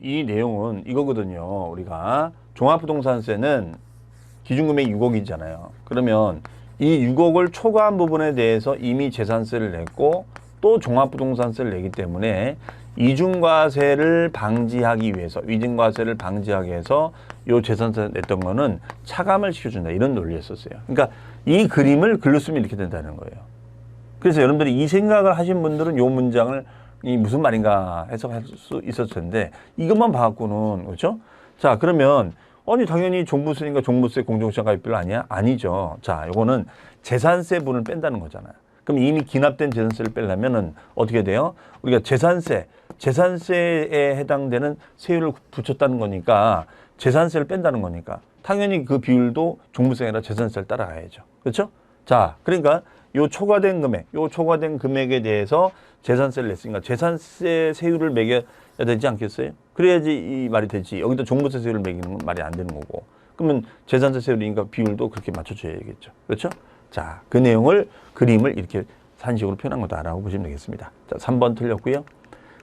[SPEAKER 1] 이거거든요. 우리가 종합부동산세는 기준금액이 6억이잖아요. 그러면 이 6억을 초과한 부분에 대해서 이미 재산세를 냈고 또 종합부동산세를 내기 때문에 이중과세를 방지하기 위해서, 위증과세를 방지하기 위해서 이 재산세 냈던 거는 차감을 시켜준다. 이런 논리였었어요. 그러니까 이 그림을 글로 쓰면 이렇게 된다는 거예요. 그래서 여러분들이 이 생각을 하신 분들은 이 문장을 이 무슨 말인가 해석할 수 있었을 텐데 이것만 봐갖고는, 그렇죠? 자, 그러면 아니 당연히 종부세니까 종부세 공정시장가액비율 아니야? 아니죠. 자, 이거는 재산세분을 뺀다는 거잖아요. 그럼 이미 기납된 재산세를 빼려면은 어떻게 돼요? 우리가 재산세에 해당되는 세율을 붙였다는 거니까 재산세를 뺀다는 거니까 당연히 그 비율도 종부세가 아니라 재산세를 따라가야죠. 그렇죠? 자, 그러니까 요 초과된 금액에 대해서 재산세를 냈으니까 재산세 세율을 매겨야 되지 않겠어요? 그래야지 이 말이 되지. 여기다 종부세 세율을 매기는 건 말이 안 되는 거고. 그러면 재산세 세율이니까 비율도 그렇게 맞춰줘야겠죠. 그렇죠? 자, 그 내용을, 그림을 이렇게 산식으로 표현한 거다라고 보시면 되겠습니다. 자, 3번 틀렸고요.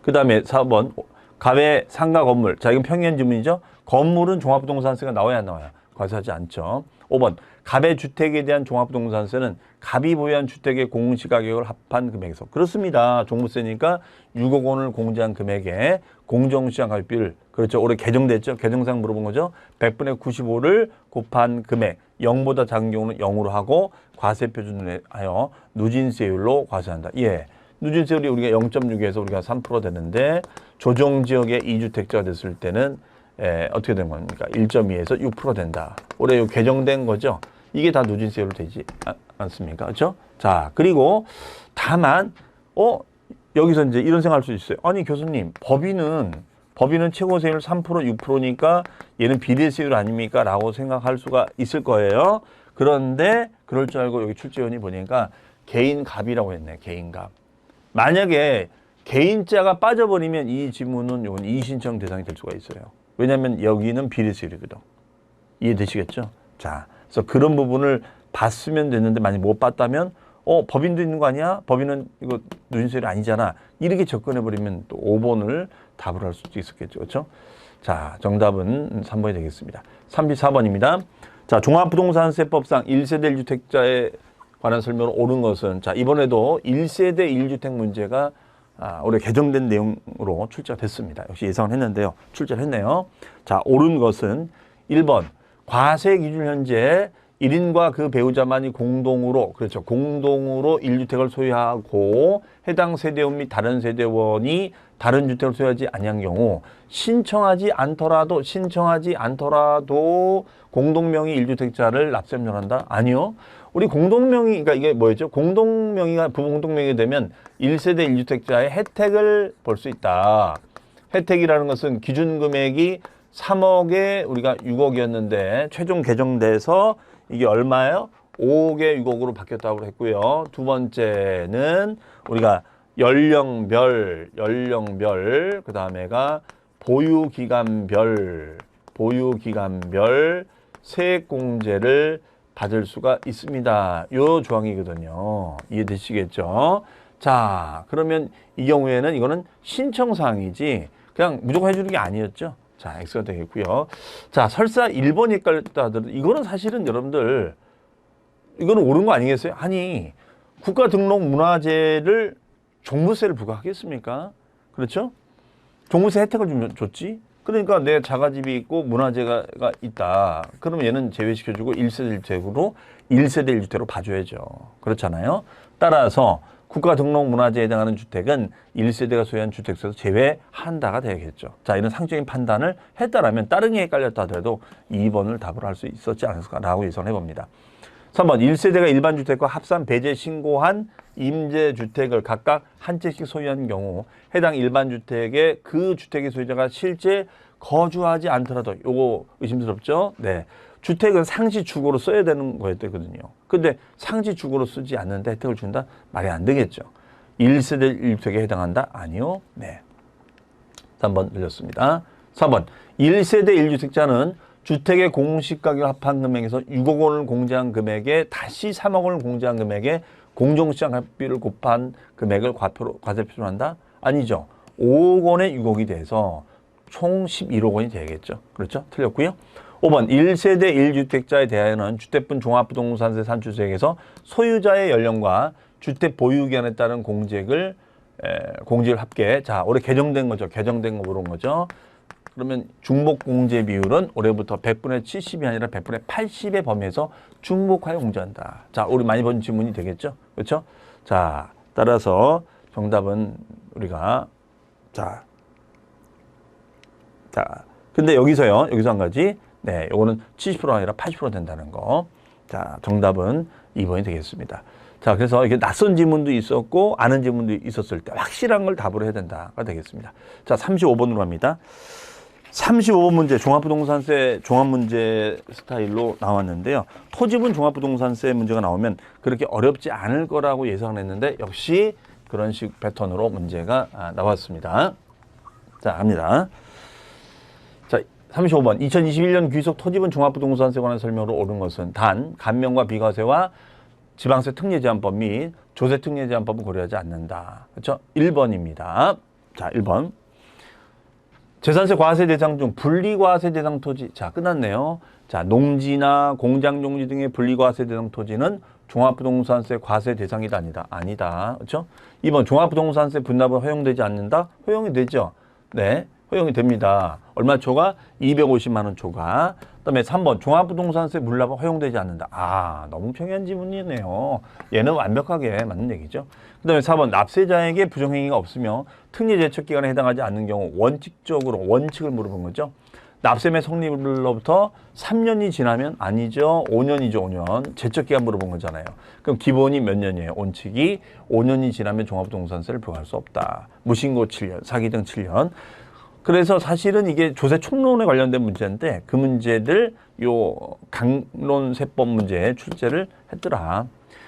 [SPEAKER 1] 그 다음에 4번, 갑의 상가 건물. 자, 이건 평행 지문이죠. 건물은 종합부동산세가 나와야 안 나와요? 과세하지 않죠. 5번, 갑의 주택에 대한 종합부동산세는 갑이 보유한 주택의 공시가격을 합한 금액에서. 그렇습니다. 종부세니까 6억 원을 공제한 금액에 공정시장가격비를, 그렇죠, 올해 개정됐죠. 개정상 물어본 거죠. 100분의 95를 곱한 금액 0보다 작은 경우는 0으로 하고 과세 표준으로 하여 누진세율로 과세한다. 예, 누진세율이 우리가 0.6에서 우리가 3% 되는데 조정지역의 2주택자가 됐을 때는 어떻게 된 겁니까? 1.2에서 6%가 된다. 올해 요 개정된 거죠. 이게 다 누진세율로 되지 않습니까? 그렇죠? 자, 그리고 다만 여기서 이제 이런 생각할 수 있어요. 아니 교수님, 법인은 최고세율 3% 6%니까 얘는 비례세율 아닙니까? 라고 생각할 수가 있을 거예요. 그런데 그럴 줄 알고 여기 출제원이 보니까 개인갑이라고 했네. 개인갑. 만약에 개인자가 빠져버리면 이 지문은 요건 이의신청 대상이 될 수가 있어요. 왜냐하면 여기는 비례세율이거든. 이해되시겠죠? 자, 그래서 그런 부분을 봤으면 됐는데 만약 못 봤다면 법인도 있는 거 아니야? 법인은 이거 누진세율이 아니잖아. 이렇게 접근해버리면 또 5번을 답을 할 수도 있었겠죠. 그렇죠? 자, 정답은 3번이 되겠습니다. 34번입니다. 자, 종합부동산세법상 1세대 1주택자에 관한 설명으로 옳은 것은, 자, 이번에도 1세대 1주택 문제가 올해 개정된 내용으로 출제가 됐습니다. 역시 예상을 했는데요. 출제를 했네요. 자, 옳은 것은 1번 과세 기준 현재 1인과 그 배우자만이 공동으로, 그렇죠, 공동으로 1주택을 소유하고 해당 세대원 및 다른 세대원이 다른 주택을 소유하지 아니한 경우 신청하지 않더라도 공동명의 1주택자를 납세협력한다? 아니요. 우리 공동명의, 그러니까 이게 뭐였죠? 공동명의가 부공동명이 되면 1세대 1주택자의 혜택을 볼 수 있다. 혜택이라는 것은 기준 금액이 3억에 우리가 6억이었는데 최종 개정돼서 이게 얼마예요? 5억에 6억으로 바뀌었다고 했고요. 두 번째는 우리가 연령별, 그 다음에가 보유기간별 세액공제를 받을 수가 있습니다. 요 조항이거든요. 이해되시겠죠? 자, 그러면 이 경우에는 이거는 신청사항이지 그냥 무조건 해주는 게 아니었죠. 자, X가 되겠고요. 자, 설사 1번이 헷갈렸다 하더라도 이거는 사실은 여러분들 이거는 옳은 거 아니겠어요? 아니, 국가등록문화재를 종부세를 부과하겠습니까? 그렇죠? 종부세 혜택을 줬지? 그러니까 내 자가집이 있고 문화재가 있다. 그러면 얘는 제외시켜주고 1세대 1주택으로 1세대 1주택으로 봐줘야죠. 그렇잖아요. 따라서 국가등록문화재에 해당하는 주택은 1세대가 소유한 주택에서 제외한다가 되겠죠. 자, 이런 상적인 판단을 했다라면 다른 게 헷갈렸다 하더라도 2번을 답을 할 수 있었지 않을까라고 예상을 해봅니다. 3번 1세대가 일반 주택과 합산 배제 신고한 임대주택을 각각 한 채씩 소유한 경우 해당 일반 주택의 그 주택의 소유자가 실제 거주하지 않더라도 요거 의심스럽죠? 네. 주택은 상시 주거로 써야 되는 거였거든요. 근데 상시 주거로 쓰지 않는데 혜택을 준다? 말이 안 되겠죠. 1세대 1주택에 해당한다? 아니요. 네. 3번 들렸습니다. 4번 1세대 1주택자는 주택의 공시가격 합한 금액에서 6억 원을 공제한 금액에 다시 3억 원을 공제한 금액에 공정시장 합비를 곱한 금액을 과세표로 한다? 아니죠. 5억 원에 6억이 돼서 총 11억 원이 되겠죠. 그렇죠? 틀렸고요. 5번 1세대 1주택자에 대하여는 주택분 종합부동산세 산출세액에서 소유자의 연령과 주택 보유기간에 따른 공제를 합계. 자, 올해 개정된 거죠. 개정된 거 물은 거죠. 그러면 중복공제 비율은 올해부터 100분의 70이 아니라 100분의 80의 범위에서 중복하여 공제한다. 자, 우리 많이 본 질문이 되겠죠? 그렇죠? 자, 따라서 정답은 우리가 근데 여기서 한 가지. 네, 요거는 70%가 아니라 80% 된다는 거. 자, 정답은 2번이 되겠습니다. 자, 그래서 이게 낯선 지문도 있었고 아는 지문도 있었을 때 확실한 걸 답으로 해야 된다가 되겠습니다. 자, 35번으로 갑니다. 35번 문제 종합부동산세 종합문제 스타일로 나왔는데요. 토지분 종합부동산세 문제가 나오면 그렇게 어렵지 않을 거라고 예상을 했는데 역시 그런 식 패턴으로 문제가 나왔습니다. 자, 갑니다. 자, 35번 2021년 귀속 토지분 종합부동산세 관한 설명으로 옳은 것은 단 감면과 비과세와 지방세 특례제한법 및 조세 특례제한법은 고려하지 않는다. 그렇죠? 1번입니다. 자, 1번. 재산세 과세 대상 중 분리과세 대상 토지. 자, 끝났네요. 자, 농지나 공장 용지 등의 분리과세 대상 토지는 종합부동산세 과세 대상이다 아니다. 아니다. 그렇죠? 2번 종합부동산세 분납은 허용되지 않는다. 허용이 되죠. 네. 허용이 됩니다. 얼마 초과? 250만 원 초과. 그다음에 3번 종합부동산세 물납은 허용되지 않는다. 아, 너무 평이한 지문이네요. 얘는 완벽하게 맞는 얘기죠. 그다음에 4번 납세자에게 부정행위가 없으며 특례 제척 기간에 해당하지 않는 경우 원칙을 물어본 거죠. 납세매 성립으로부터 3년이 지나면 아니죠. 5년이죠. 5년. 제척 기간 물어본 거잖아요. 그럼 기본이 몇 년이에요? 원칙이 5년이 지나면 종합부동산세를 부과할 수 없다. 무신고 7년, 사기 등 7년. 그래서 사실은 이게 조세 총론에 관련된 문제인데 그 문제들 요 강론세법 문제에 출제를 했더라.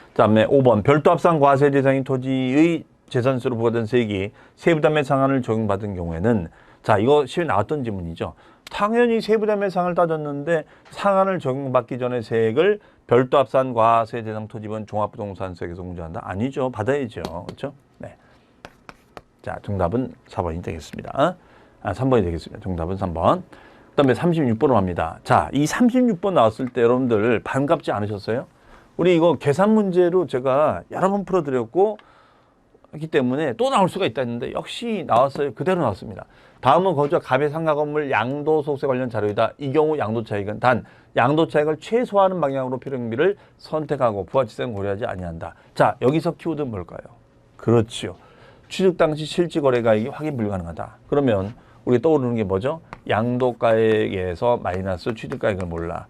[SPEAKER 1] 그다음에 5번 별도 합산 과세 대상인 토지의 재산세로 부과된 세액이 세부담의 상한을 적용받은 경우에는 자, 이거 시험에 나왔던 질문이죠. 당연히 세부담의 상한을 따졌는데 상한을 적용받기 전에 세액을 별도 합산 과세 대상 토지분 종합부동산세액에서 공제한다? 아니죠. 받아야죠. 그렇죠? 네. 자, 정답은 4번이 되겠습니다. 3번이 되겠습니다. 정답은 3번. 그다음에 36번으로 갑니다. 자, 이 36번 나왔을 때 여러분들 반갑지 않으셨어요? 우리 이거 계산 문제로 제가 여러 번 풀어드렸고 했기 때문에 또 나올 수가 있다 했는데 역시 나왔어요. 그대로 나왔습니다. 다음은 거주와 갑의 상가 건물 양도소득세 관련 자료이다. 이 경우 양도차익은 단 양도차익을 최소화하는 방향으로 필요행비를 선택하고 부가치세는 고려하지 아니한다. 자, 여기서 키워드는 뭘까요? 그렇지요. 취득 당시 실질거래가액이 확인 불가능하다. 그러면 우리 떠오르는 게 뭐죠? 양도가액에서 마이너스 취득가액을 몰라.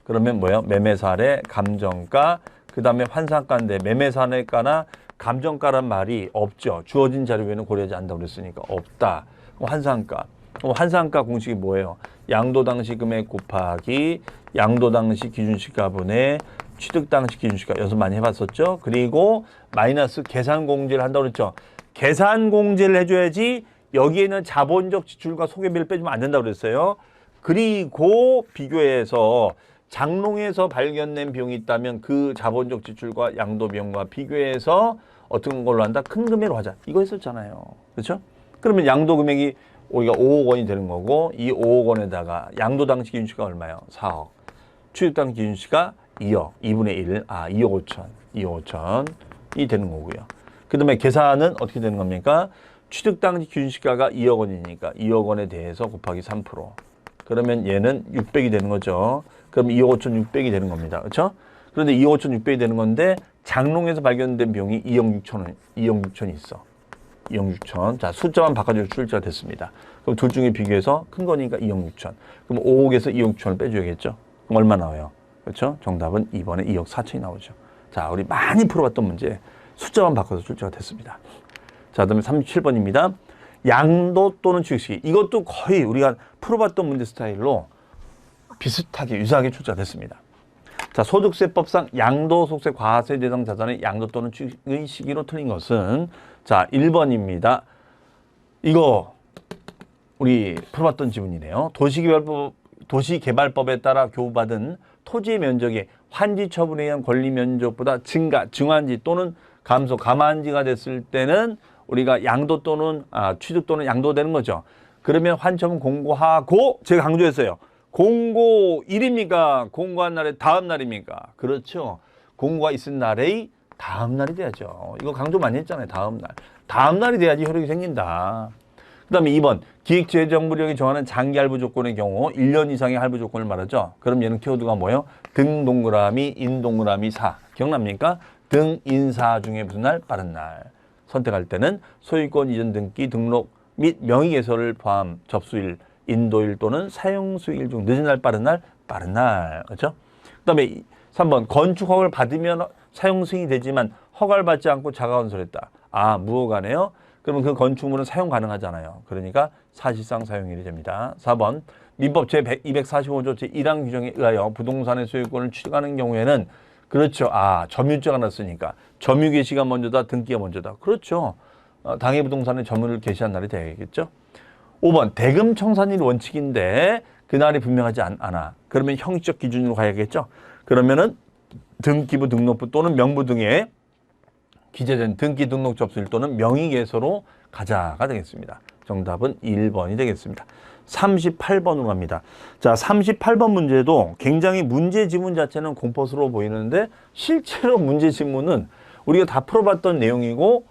[SPEAKER 1] 그러면 뭐예요? 매매사례, 감정가, 그 다음에 환산가인데 매매사례가나 감정가란 말이 없죠. 주어진 자료 외에는 고려하지 않는다고 그랬으니까 없다. 환산가. 환산가 공식이 뭐예요? 양도 당시 금액 곱하기 양도 당시 기준시가분의 취득 당시 기준시가 여기서 많이 해봤었죠. 그리고 마이너스 계산 공제를 한다고 그랬죠. 계산 공제를 해줘야지 여기에는 자본적 지출과 소개비를 빼주면 안 된다고 그랬어요. 그리고 비교해서 장롱에서 발견된 비용이 있다면 그 자본적 지출과 양도 비용과 비교해서 어떤 걸로 한다? 큰 금액으로 하자. 이거 했었잖아요. 그렇죠? 그러면 양도 금액이 우리가 5억 원이 되는 거고 이 5억 원에다가 양도 당시 기준시가 얼마예요? 4억. 취득 당시 기준시가 2억. 2분의 1. 2억 5천. 2억 5천이 되는 거고요. 그 다음에 계산은 어떻게 되는 겁니까? 취득 당시 기준시가가 2억 원이니까 2억 원에 대해서 곱하기 3%. 그러면 얘는 600이 되는 거죠. 그럼 2억 5천 600이 되는 겁니다. 그렇죠? 그런데 2억 5천 6백이 되는 건데 장롱에서 발견된 비용이 2억 6천 원, 2억 6천이 있어. 2억 6천. 자, 숫자만 바꿔줄 출제가 됐습니다. 그럼 둘 중에 비교해서 큰 거니까 2억 6천. 그럼 5억에서 2억 6천을 빼줘야겠죠? 그럼 얼마 나와요? 그렇죠? 정답은 2번에 2억 4천이 나오죠. 자, 우리 많이 풀어봤던 문제 숫자만 바꿔서 출제가 됐습니다. 자, 그다음에 37번입니다. 양도 또는 취득시기. 이것도 거의 우리가 풀어봤던 문제 스타일로 비슷하게 유사하게 출제가 됐습니다. 자, 소득세법상 양도소득세 과세 대상 자산의 양도 또는 취득의 시기로 틀린 것은 자, 1번입니다. 이거 우리 풀어봤던 지문이네요. 도시개발법에 따라 교부받은 토지의 면적이 환지 처분에 의한 권리 면적보다 증가, 증환지 또는 감소, 감환지가 됐을 때는 우리가 양도 또는 취득 또는 양도되는 거죠. 그러면 환처분 공고하고 제가 강조했어요. 공고일입니까? 공고한 날의 다음 날입니까? 그렇죠. 공고가 있은 날의 다음 날이 돼야죠. 이거 강조 많이 했잖아요. 다음 날. 다음 날이 돼야지 효력이 생긴다. 그 다음에 2번. 기획재정부력이 정하는 장기 할부 조건의 경우 1년 이상의 할부 조건을 말하죠. 그럼 얘는 키워드가 뭐예요? 등 동그라미, 인 동그라미, 사. 기억납니까? 등, 인, 사 중에 무슨 날? 빠른 날. 선택할 때는 소유권 이전 등기 등록 및 명의 개설을 포함 접수일, 인도일 또는 사용수일 중 늦은 날, 빠른 날, 빠른 날. 그렇죠? 그 다음에 3번. 건축 허가를 받으면 사용 승인이 되지만 허가를 받지 않고 자가 건설했다. 무허가네요. 그러면 그 건축물은 사용 가능하잖아요. 그러니까 사실상 사용일이 됩니다. 4번. 민법 제245조 제1항 규정에 의하여 부동산의 소유권을 취득하는 경우에는 그렇죠. 점유죄가 났으니까 점유 개시가 먼저다, 등기가 먼저다. 그렇죠. 당해 부동산의 점유를 개시한 날이 되겠죠. 5번. 대금 청산일 원칙인데 그날이 분명하지 않아. 그러면 형식적 기준으로 가야겠죠. 그러면은 등기부 등록부 또는 명부 등에 기재된 등기 등록 접수일 또는 명의개소로 가자가 되겠습니다. 정답은 1번이 되겠습니다. 38번으로 갑니다. 자, 38번 문제도 굉장히 문제 지문 자체는 공포스러워 보이는데 실제로 문제 지문은 우리가 다 풀어봤던 내용이고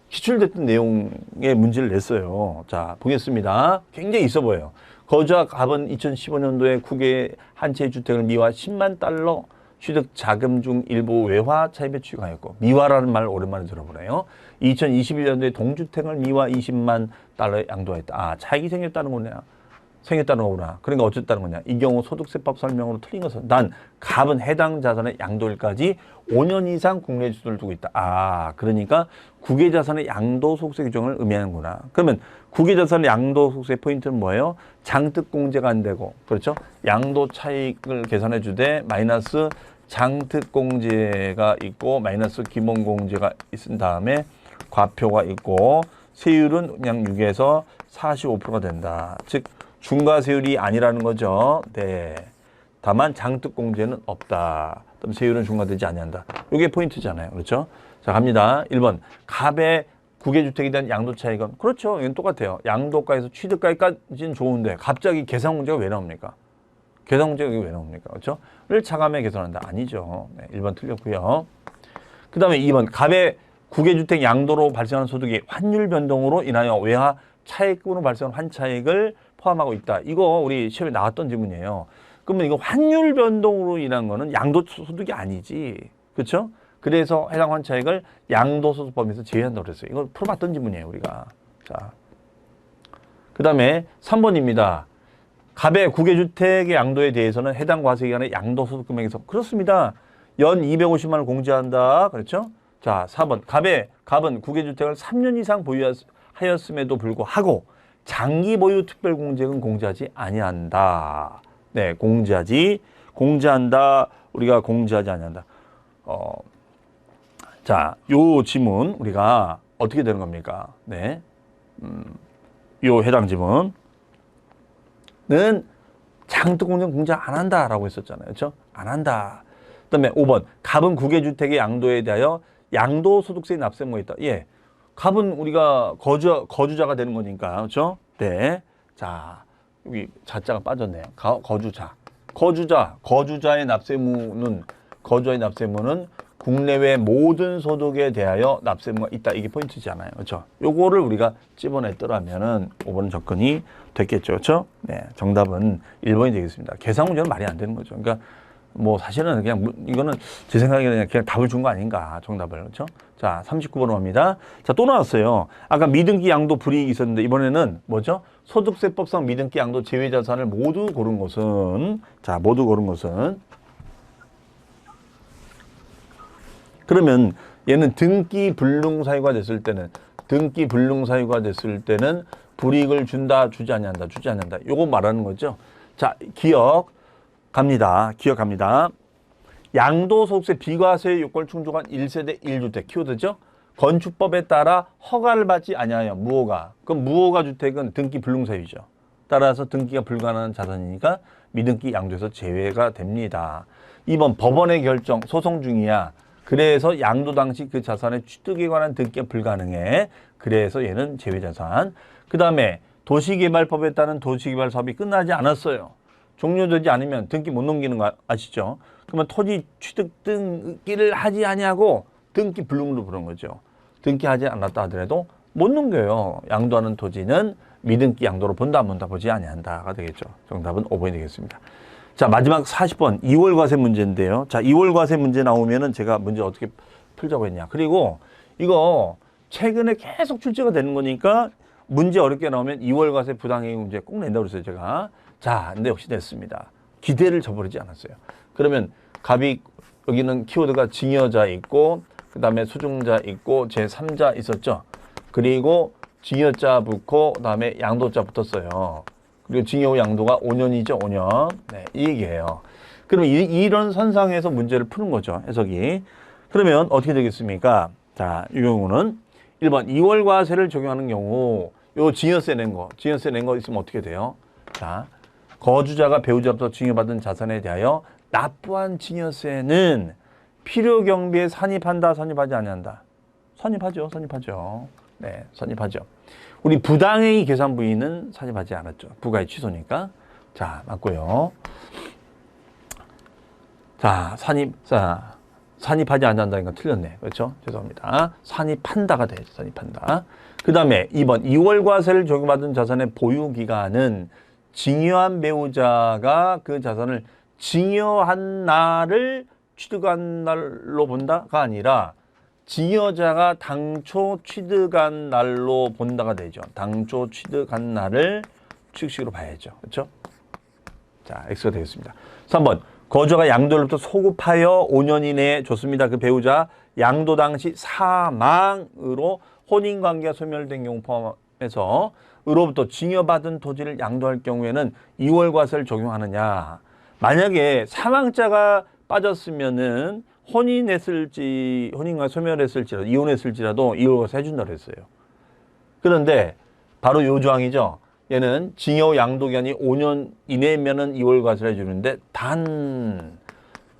[SPEAKER 1] 기출됐던 내용의 문제를 냈어요. 자, 보겠습니다. 굉장히 있어 보여요. 거주와 갑은 2015년도에 국외 한 채의 주택을 미화 10만 달러 취득 자금 중 일부 외화 차입에 취득하였고, 미화라는 말 오랜만에 들어보네요. 2021년도에 동주택을 미화 20만 달러에 양도했다. 차익이 생겼다는 거구나. 그러니까 어쨌다는 거냐. 이 경우 소득세법 설명으로 틀린 것은 난 갑은 해당 자산의 양도일까지 5년 이상 국내 주소를 두고 있다. 그러니까 국외자산의 양도소득세 규정을 의미하는구나. 그러면 국외자산의 양도소득세 포인트는 뭐예요? 장특공제가 안 되고, 그렇죠? 양도 차익을 계산해 주되 마이너스 장특공제가 있고 마이너스 기본공제가 있은 다음에 과표가 있고 세율은 그냥 6에서 45%가 된다. 즉 중과세율이 아니라는 거죠. 네. 다만 장특공제는 없다. 그럼 세율은 중과되지 아니한다. 이게 포인트잖아요. 그렇죠? 자, 갑니다. 1번. 갑의 국외주택에 대한 양도 차익은 그렇죠. 이건 똑같아요. 양도가에서 취득가까지는 좋은데 갑자기 계산문제가 왜 나옵니까? 계산문제가 왜 나옵니까? 그렇죠? 를 차감해 계산한다. 아니죠. 네, 1번 틀렸고요. 그 다음에 2번. 갑의 국외주택 양도로 발생하는 소득이 환율 변동으로 인하여 외화 차익금으로 발생한 환차익을 포함하고 있다. 이거 우리 시험에 나왔던 질문이에요. 그러면 이거 환율 변동으로 인한 거는 양도소득이 아니지. 그렇죠? 그래서 해당 환차익을 양도소득 범위에서 제외한다고 그랬어요. 이걸 풀어봤던 질문이에요, 우리가. 자, 그 다음에 3번입니다. 갑의 국외주택의 양도에 대해서는 해당 과세기간의 양도소득 금액에서 그렇습니다. 연 250만 원을 공제한다. 그렇죠? 자, 4번. 갑은 국외주택을 3년 이상 보유하였음에도 불구하고 장기 보유 특별공제금 공제하지 아니한다. 네, 공제한다. 우리가 공제하지 아니한다. 자, 요 지문 우리가 어떻게 되는 겁니까? 네, 요 해당 지문은 장특공제 공제 안 한다라고 했었잖아요, 그렇죠? 안 한다. 그다음에 5번 갑은 국외주택의 양도에 대하여 양도소득세 납세무가 있다. 예, 갑은 우리가 거주자가 되는 거니까, 그렇죠? 네, 자 여기 자자가 빠졌네요. 거주자의 납세무는 국내외 모든 소득에 대하여 납세무가 있다. 이게 포인트잖아요. 그렇죠? 요거를 우리가 집어냈더라면은 5번은 접근이 됐겠죠. 그렇죠? 네. 정답은 1번이 되겠습니다. 계산 문제는 말이 안 되는 거죠. 그러니까 뭐 사실은 그냥 이거는 제 생각에는 그냥 답을 준 거 아닌가. 정답을. 그렇죠? 자, 39번으로 갑니다. 자, 또 나왔어요. 아까 미등기 양도 불이익이 있었는데 이번에는 뭐죠? 소득세법상 미등기 양도 제외 자산을 모두 고른 것은 그러면 얘는 등기 불능 사유가 됐을 때는 불이익을 준다, 주지 않는다. 요거 말하는 거죠. 자, 기억 갑니다. 양도소득세 비과세 요건을 충족한 1세대 1주택 키워드죠. 건축법에 따라 허가를 받지 아니하여 무허가. 그럼 무허가 주택은 등기 불능 사유죠. 따라서 등기가 불가능한 자산이니까 미등기 양도에서 제외가 됩니다. 2번 법원의 결정 소송 중이야. 그래서 양도 당시 그 자산의 취득에 관한 등기가 불가능해. 그래서 얘는 제외자산. 그 다음에 도시개발법에 따른 도시개발 사업이 끝나지 않았어요. 종료되지 않으면 등기 못 넘기는 거 아시죠? 그러면 토지 취득 등기를 하지 아니하고 등기 불능으로 부른 거죠. 등기하지 않았다 하더라도 못 넘겨요. 양도하는 토지는 미등기 양도로 본다 안 본다 보지 아니한다가 되겠죠. 정답은 5번이 되겠습니다. 자, 마지막 40번 2월 과세 문제인데요. 자, 2월 과세 문제 나오면은 제가 문제 어떻게 풀자고 했냐. 그리고 이거 최근에 계속 출제가 되는 거니까 문제 어렵게 나오면 2월 과세 부당이익 문제 꼭 낸다고 그랬어요, 제가. 자, 근데 역시 됐습니다. 기대를 저버리지 않았어요. 그러면 갑이 여기는 키워드가 증여자 있고 그다음에 수증자 있고 제3자 있었죠. 그리고 증여자 붙고 그다음에 양도자 붙었어요. 그리고 증여 후 양도가 5년이죠. 5년. 네, 이 얘기예요. 그러면 이런 선상에서 문제를 푸는 거죠. 해석이. 그러면 어떻게 되겠습니까? 자, 이 경우는 1번 2월 과세를 적용하는 경우 요 증여세 낸 거 있으면 어떻게 돼요? 자, 거주자가 배우자로부터 증여받은 자산에 대하여 납부한 증여세는 필요 경비에 산입한다, 산입하지 아니한다. 산입하죠. 네, 산입하죠. 우리 부당행위 계산 부위는 산입하지 않았죠. 부가의 취소니까. 자, 맞고요. 자, 산입하지 않는다는 건 틀렸네. 그렇죠? 죄송합니다. 산입한다가 되죠. 산입한다. 그 다음에 2번 2월 과세를 적용받은 자산의 보유 기간은 증여한 배우자가 그 자산을 증여한 날을 취득한 날로 본다가 아니라 증여자가 당초 취득한 날로 본다가 되죠. 당초 취득한 날을 취득식으로 봐야죠. 그렇죠? 자, X가 되겠습니다. 3번 거주가 양도로부터 소급하여 5년 이내에 줬습니다. 그 배우자 양도 당시 사망으로 혼인관계가 소멸된 경우 포함해서 으로부터 증여받은 토지를 양도할 경우에는 2월 과세를 적용하느냐. 만약에 사망자가 빠졌으면은 혼인과 소멸했을지라도, 이혼했을지라도 이월과세 해준다고 했어요. 그런데 바로 요 조항이죠. 얘는 징역 양도기한이 5년 이내면은 이월과세를 해주는데 단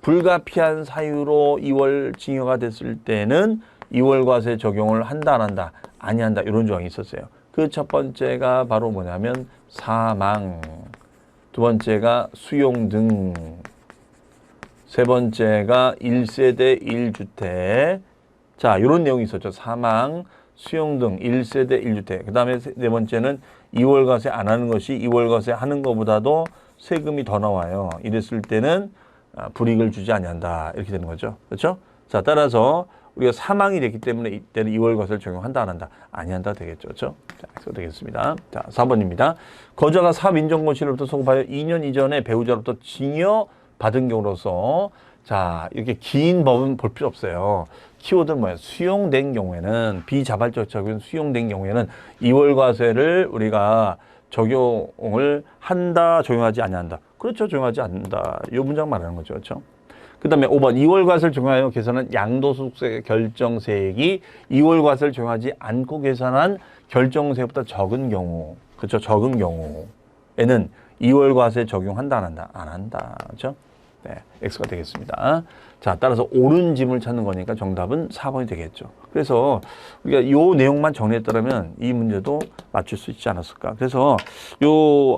[SPEAKER 1] 불가피한 사유로 이월 징역가 됐을 때는 이월과세 적용을 한다 안 한다, 아니한다, 이런 조항이 있었어요. 그 첫 번째가 바로 뭐냐면 사망, 두 번째가 수용 등, 세 번째가 1세대 1주택. 자, 이런 내용이 있었죠. 사망, 수용 등 1세대 1주택. 그 다음에 네 번째는 이월과세 안 하는 것이 이월과세 하는 것보다도 세금이 더 나와요. 이랬을 때는 불이익을 주지 아니한다, 이렇게 되는 거죠. 그렇죠? 자, 따라서 우리가 사망이 됐기 때문에 이때는 이월과세를 적용한다 안 한다, 아니한다 되겠죠. 그렇죠? 자, 그래서 되겠습니다. 자, 4번입니다. 거주자가 사민정고시로부터 소급하여 2년 이전에 배우자로부터 징역 받은 경우로서, 자, 이렇게 긴 법은 볼 필요 없어요. 키워드는 뭐예요? 수용된 경우에는, 비자발적 적용 수용된 경우에는 이월과세를 우리가 적용을 한다, 적용하지 아니한다. 그렇죠. 적용하지 않는다. 이 문장 말하는 거죠. 그렇죠? 그 다음에 5번, 이월과세를 적용하여 계산한 양도소득세 결정세액이 이월과세를 적용하지 않고 계산한 결정세액보다 적은 경우, 그렇죠? 적은 경우에는 이월과세 적용한다 안 한다? 안 한다. 그렇죠? 네, X가 되겠습니다. 자, 따라서 옳은 짐을 찾는 거니까 정답은 4번이 되겠죠. 그래서 우리가 이 내용만 정리했더라면 이 문제도 맞출 수 있지 않았을까. 그래서 요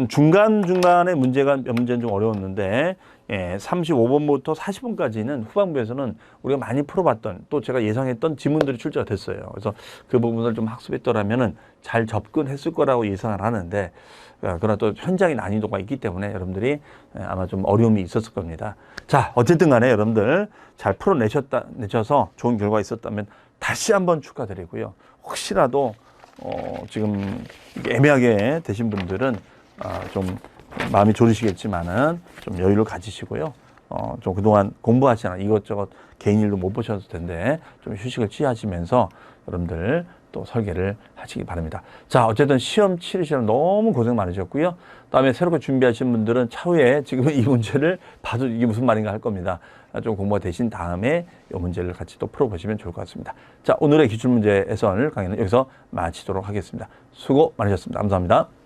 [SPEAKER 1] 중간중간에 문제가 몇 문제는 좀 어려웠는데, 35번부터 40번까지는 후반부에서는 우리가 많이 풀어봤던, 또 제가 예상했던 지문들이 출제가 됐어요. 그래서 그 부분을 좀 학습했더라면 잘 접근했을 거라고 예상을 하는데, 그러나 또 현장의 난이도가 있기 때문에 여러분들이 아마 좀 어려움이 있었을 겁니다. 자, 어쨌든 간에 여러분들 잘 풀어내셔서 좋은 결과가 있었다면 다시 한번 축하드리고요. 혹시라도 지금 애매하게 되신 분들은 좀 마음이 졸으시겠지만은 좀 여유를 가지시고요. 좀 그동안 공부하시나 이것저것 개인 일도 못 보셨을 텐데 좀 휴식을 취하시면서 여러분들 또 설계를 하시기 바랍니다. 자, 어쨌든 시험 치르시느라 너무 고생 많으셨고요. 다음에 새롭게 준비하신 분들은 차후에 지금 이 문제를 봐도 이게 무슨 말인가 할 겁니다. 좀 공부가 되신 다음에 이 문제를 같이 또 풀어보시면 좋을 것 같습니다. 자, 오늘의 기출문제 해설 강의는 여기서 마치도록 하겠습니다. 수고 많으셨습니다. 감사합니다.